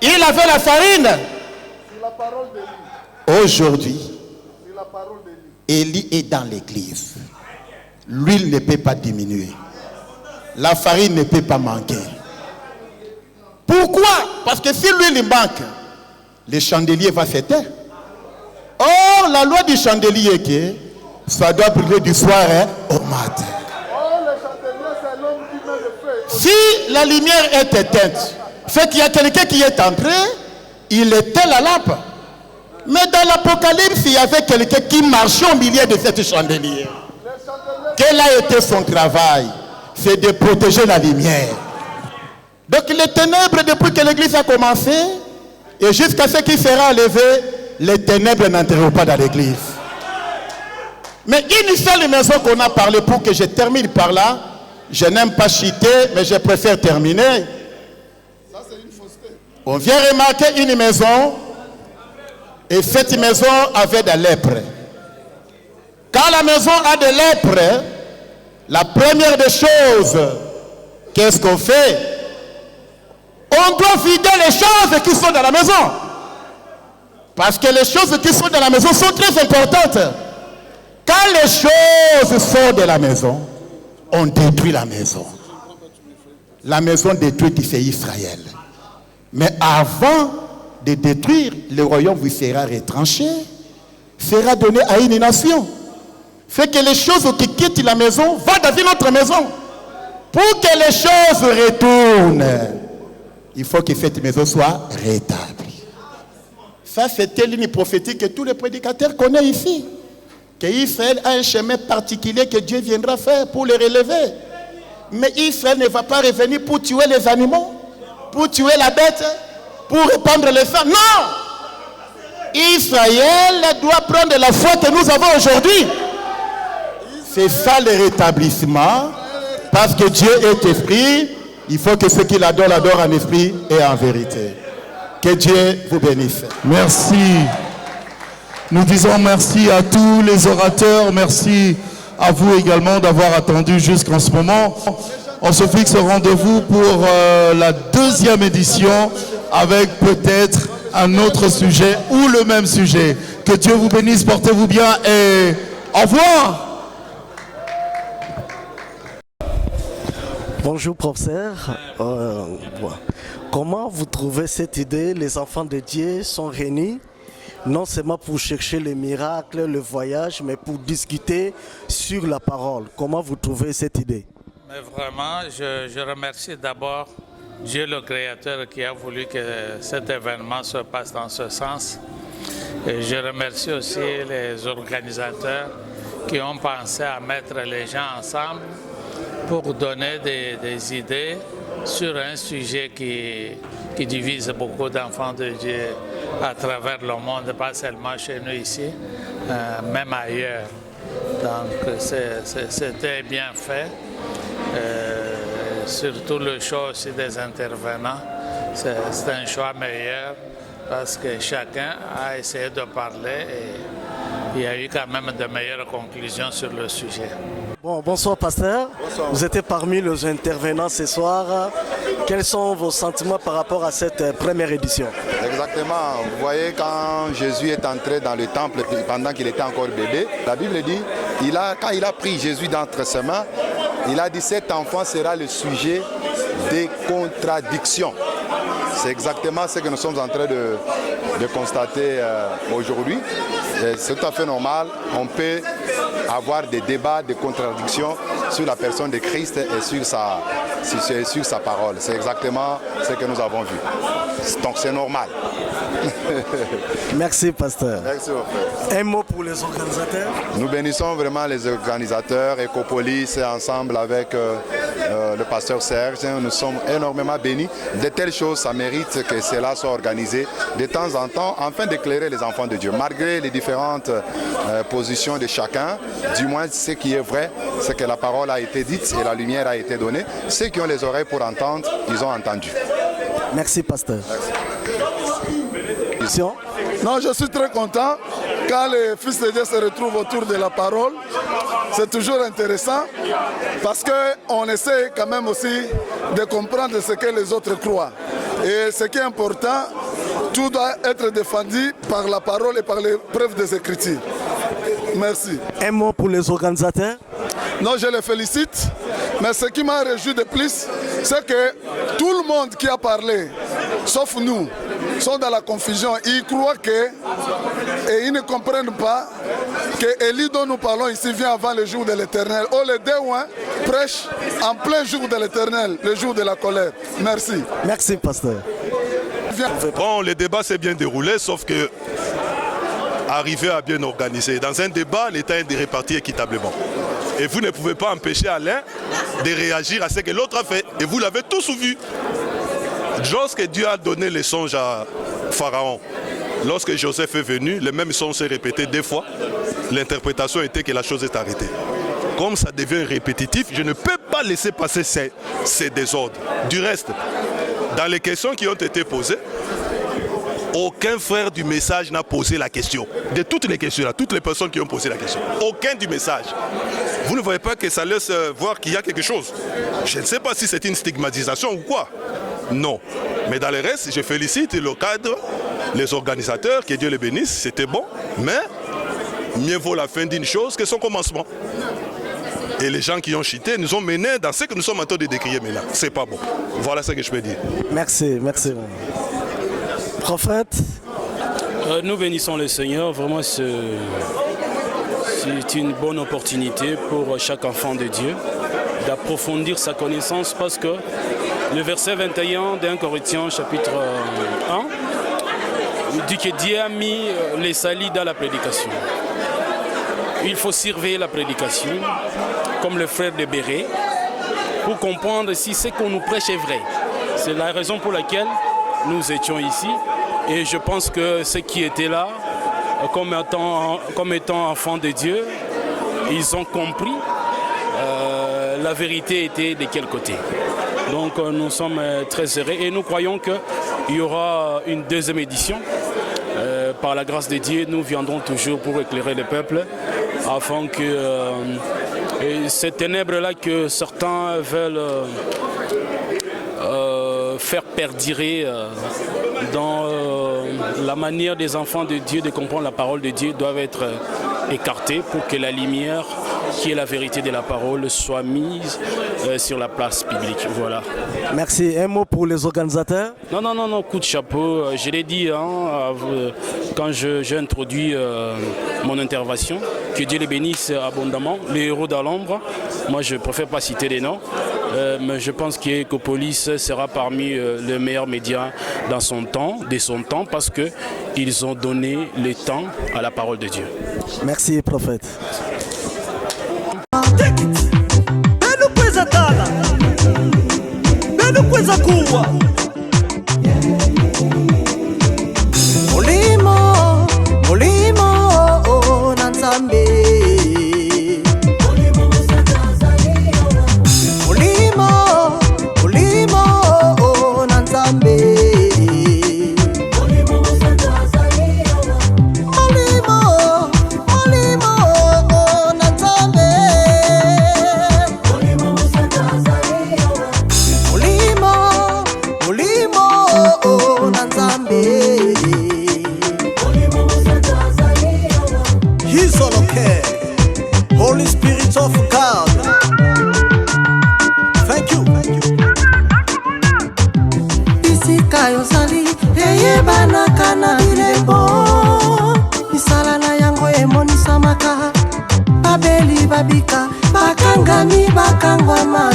[SPEAKER 4] Il avait la farine. Aujourd'hui, Élie est dans l'église. L'huile ne peut pas diminuer. La farine ne peut pas manquer. Pourquoi? Parce que si l'huile manque, le chandelier va s'éteindre. Or, la loi du chandelier est que ça doit brûler du soir au matin. Si la lumière est éteinte, fait qu'il y a quelqu'un qui est entré, il éteint la lampe. Mais dans l'Apocalypse, il y avait quelqu'un qui marchait au milieu de cette chandelier. Quel a été son travail? C'est de protéger la lumière. Donc les ténèbres, depuis que l'église a commencé, et jusqu'à ce qu'il sera enlevé, les ténèbres n'entreront pas dans l'église. Mais une seule maison qu'on a parlé, pour que je termine par là, je n'aime pas chuter, mais je préfère terminer. On vient remarquer une maison, et cette maison avait de la lèpre. Quand la maison a de lèpre, la première des choses, qu'est-ce qu'on fait? On doit vider les choses qui sont dans la maison. Parce que les choses qui sont dans la maison sont très importantes. Quand les choses sont de la maison, on détruit la maison. La maison détruite, c'est Israël. Mais avant de détruire, le royaume vous sera retranché, sera donné à une nation. Fait que les choses qui quittent la maison vont dans une autre maison. Pour que les choses retournent, il faut que cette maison soit rétablie. Ça, c'était une prophétique que tous les prédicateurs connaissent ici. Qu'Israël a un chemin particulier que Dieu viendra faire pour les relever. Mais Israël ne va pas revenir pour tuer les animaux, pour tuer la bête, pour répandre le sang. Non! Israël doit prendre la foi que nous avons aujourd'hui. C'est ça le rétablissement. Parce que Dieu est esprit, il faut que ceux qui l'adorent, l'adorent en esprit et en vérité. Que Dieu vous bénisse.
[SPEAKER 8] Merci. Nous disons merci à tous les orateurs. Merci à vous également d'avoir attendu jusqu'en ce moment. On se fixe au rendez-vous pour la deuxième édition avec peut-être un autre sujet ou le même sujet. Que Dieu vous bénisse, portez-vous bien et au revoir.
[SPEAKER 1] Bonjour professeur, comment vous trouvez cette idée? Les enfants de Dieu sont réunis, non seulement pour chercher les miracles, le voyage, mais pour discuter sur la parole. Comment vous trouvez cette idée?
[SPEAKER 7] Mais vraiment, je remercie d'abord Dieu le Créateur qui a voulu que cet événement se passe dans ce sens. Et je remercie aussi les organisateurs qui ont pensé à mettre les gens ensemble pour donner des idées sur un sujet qui divise beaucoup d'enfants de Dieu à travers le monde, pas seulement chez nous ici, même ailleurs. Donc c'était bien fait. Surtout le choix aussi des intervenants, c'est un choix meilleur parce que chacun a essayé de parler et il y a eu quand même de meilleures conclusions sur le sujet.
[SPEAKER 1] Bonsoir pasteur, bonsoir. Vous êtes parmi les intervenants ce soir. Quels sont vos sentiments par rapport à cette première édition?
[SPEAKER 17] Exactement, vous voyez quand Jésus est entré dans le temple pendant qu'il était encore bébé, la Bible dit, quand il a pris Jésus d'entre ses mains, il a dit cet enfant sera le sujet des contradictions. C'est exactement ce que nous sommes en train de constater aujourd'hui. C'est tout à fait normal. On peut avoir des débats, des contradictions sur la personne de Christ et sur sa parole. C'est exactement ce que nous avons vu. Donc c'est normal.
[SPEAKER 1] Merci pasteur.
[SPEAKER 17] Merci mon frère.
[SPEAKER 1] Un mot pour les organisateurs.
[SPEAKER 17] Nous bénissons vraiment les organisateurs, Ecopolis, ensemble avec le pasteur Serge, nous sommes énormément bénis. De telles choses, ça mérite que cela soit organisé de temps en temps, afin d'éclairer les enfants de Dieu. Malgré les différentes positions de chacun, du moins ce qui est vrai, c'est que la parole a été dite et la lumière a été donnée. Ceux qui ont les oreilles pour entendre, ils ont entendu.
[SPEAKER 1] Merci, pasteur.
[SPEAKER 17] Merci.
[SPEAKER 3] Non, je suis très content quand les fils de Dieu se retrouvent autour de la parole. C'est toujours intéressant parce qu'on essaie quand même aussi de comprendre ce que les autres croient. Et ce qui est important, tout doit être défendu par la parole et par les preuves des Écritures. Merci.
[SPEAKER 1] Un mot pour les organisateurs?
[SPEAKER 3] Non, je les félicite. Mais ce qui m'a réjoui de plus, c'est que tout le monde qui a parlé, sauf nous, sont dans la confusion. Ils croient que, et ils ne comprennent pas, que Élie dont nous parlons ici vient avant le jour de l'Éternel. Oh, les Déouins prêchent en plein jour de l'Éternel, le jour de la colère. Merci.
[SPEAKER 1] Merci, pasteur.
[SPEAKER 12] Bon, le débat s'est bien déroulé, sauf que arriver à bien organiser. Dans un débat, l'État est réparti équitablement. Et vous ne pouvez pas empêcher Alain de réagir à ce que l'autre a fait. Et vous l'avez tous vu. Lorsque Dieu a donné les songes à Pharaon, lorsque Joseph est venu, le même son s'est répété 2 fois. L'interprétation était que la chose est arrêtée. Comme ça devient répétitif, je ne peux pas laisser passer ces désordres. Du reste, dans les questions qui ont été posées, aucun frère du message n'a posé la question. De toutes les questions, là, toutes les personnes qui ont posé la question. Aucun du message. Vous ne voyez pas que ça laisse voir qu'il y a quelque chose. Je ne sais pas si c'est une stigmatisation ou quoi. Non. Mais dans le reste, je félicite le cadre, les organisateurs, que Dieu les bénisse, c'était bon. Mais mieux vaut la fin d'une chose que son commencement. Et les gens qui ont chuté nous ont menés dans ce que nous sommes en train de décrire maintenant. C'est pas bon. Voilà ce que je peux dire.
[SPEAKER 1] Merci, merci. Prophète.
[SPEAKER 10] Nous bénissons le Seigneur. Vraiment, c'est une bonne opportunité pour chaque enfant de Dieu d'approfondir sa connaissance, parce que le verset 21 d'un Corinthiens chapitre 1 dit que Dieu a mis les salis dans la prédication. Il faut surveiller la prédication, comme le frère de Béret, pour comprendre si ce qu'on nous prêche est vrai. C'est la raison pour laquelle nous étions ici. Et je pense que ceux qui étaient là, comme étant enfants de Dieu, ils ont compris la vérité était de quel côté. Donc nous sommes très heureux et nous croyons qu'il y aura une deuxième édition. Par la grâce de Dieu, nous viendrons toujours pour éclairer le peuple, afin que ces ténèbres-là que certains veulent faire perdurer dans la manière des enfants de Dieu de comprendre la parole de Dieu doivent être écartées pour que la lumière, qui est la vérité de la parole, soit mise sur la place publique. Voilà.
[SPEAKER 1] Merci. Un mot pour les organisateurs?
[SPEAKER 10] Non, coup de chapeau. Je l'ai dit quand j'ai introduit mon intervention, que Dieu les bénisse abondamment. Les héros dans l'ombre, moi je ne préfère pas citer les noms, mais je pense qu'Ecopolis sera parmi les meilleurs médias de son temps, parce qu'ils ont donné le temps à la parole de Dieu.
[SPEAKER 1] Merci, prophète. Holy Spirit of God, thank you. Bisika yozali eyebana kana bilebo misalana yango emonisamaka babeli babika bakangami bakangwama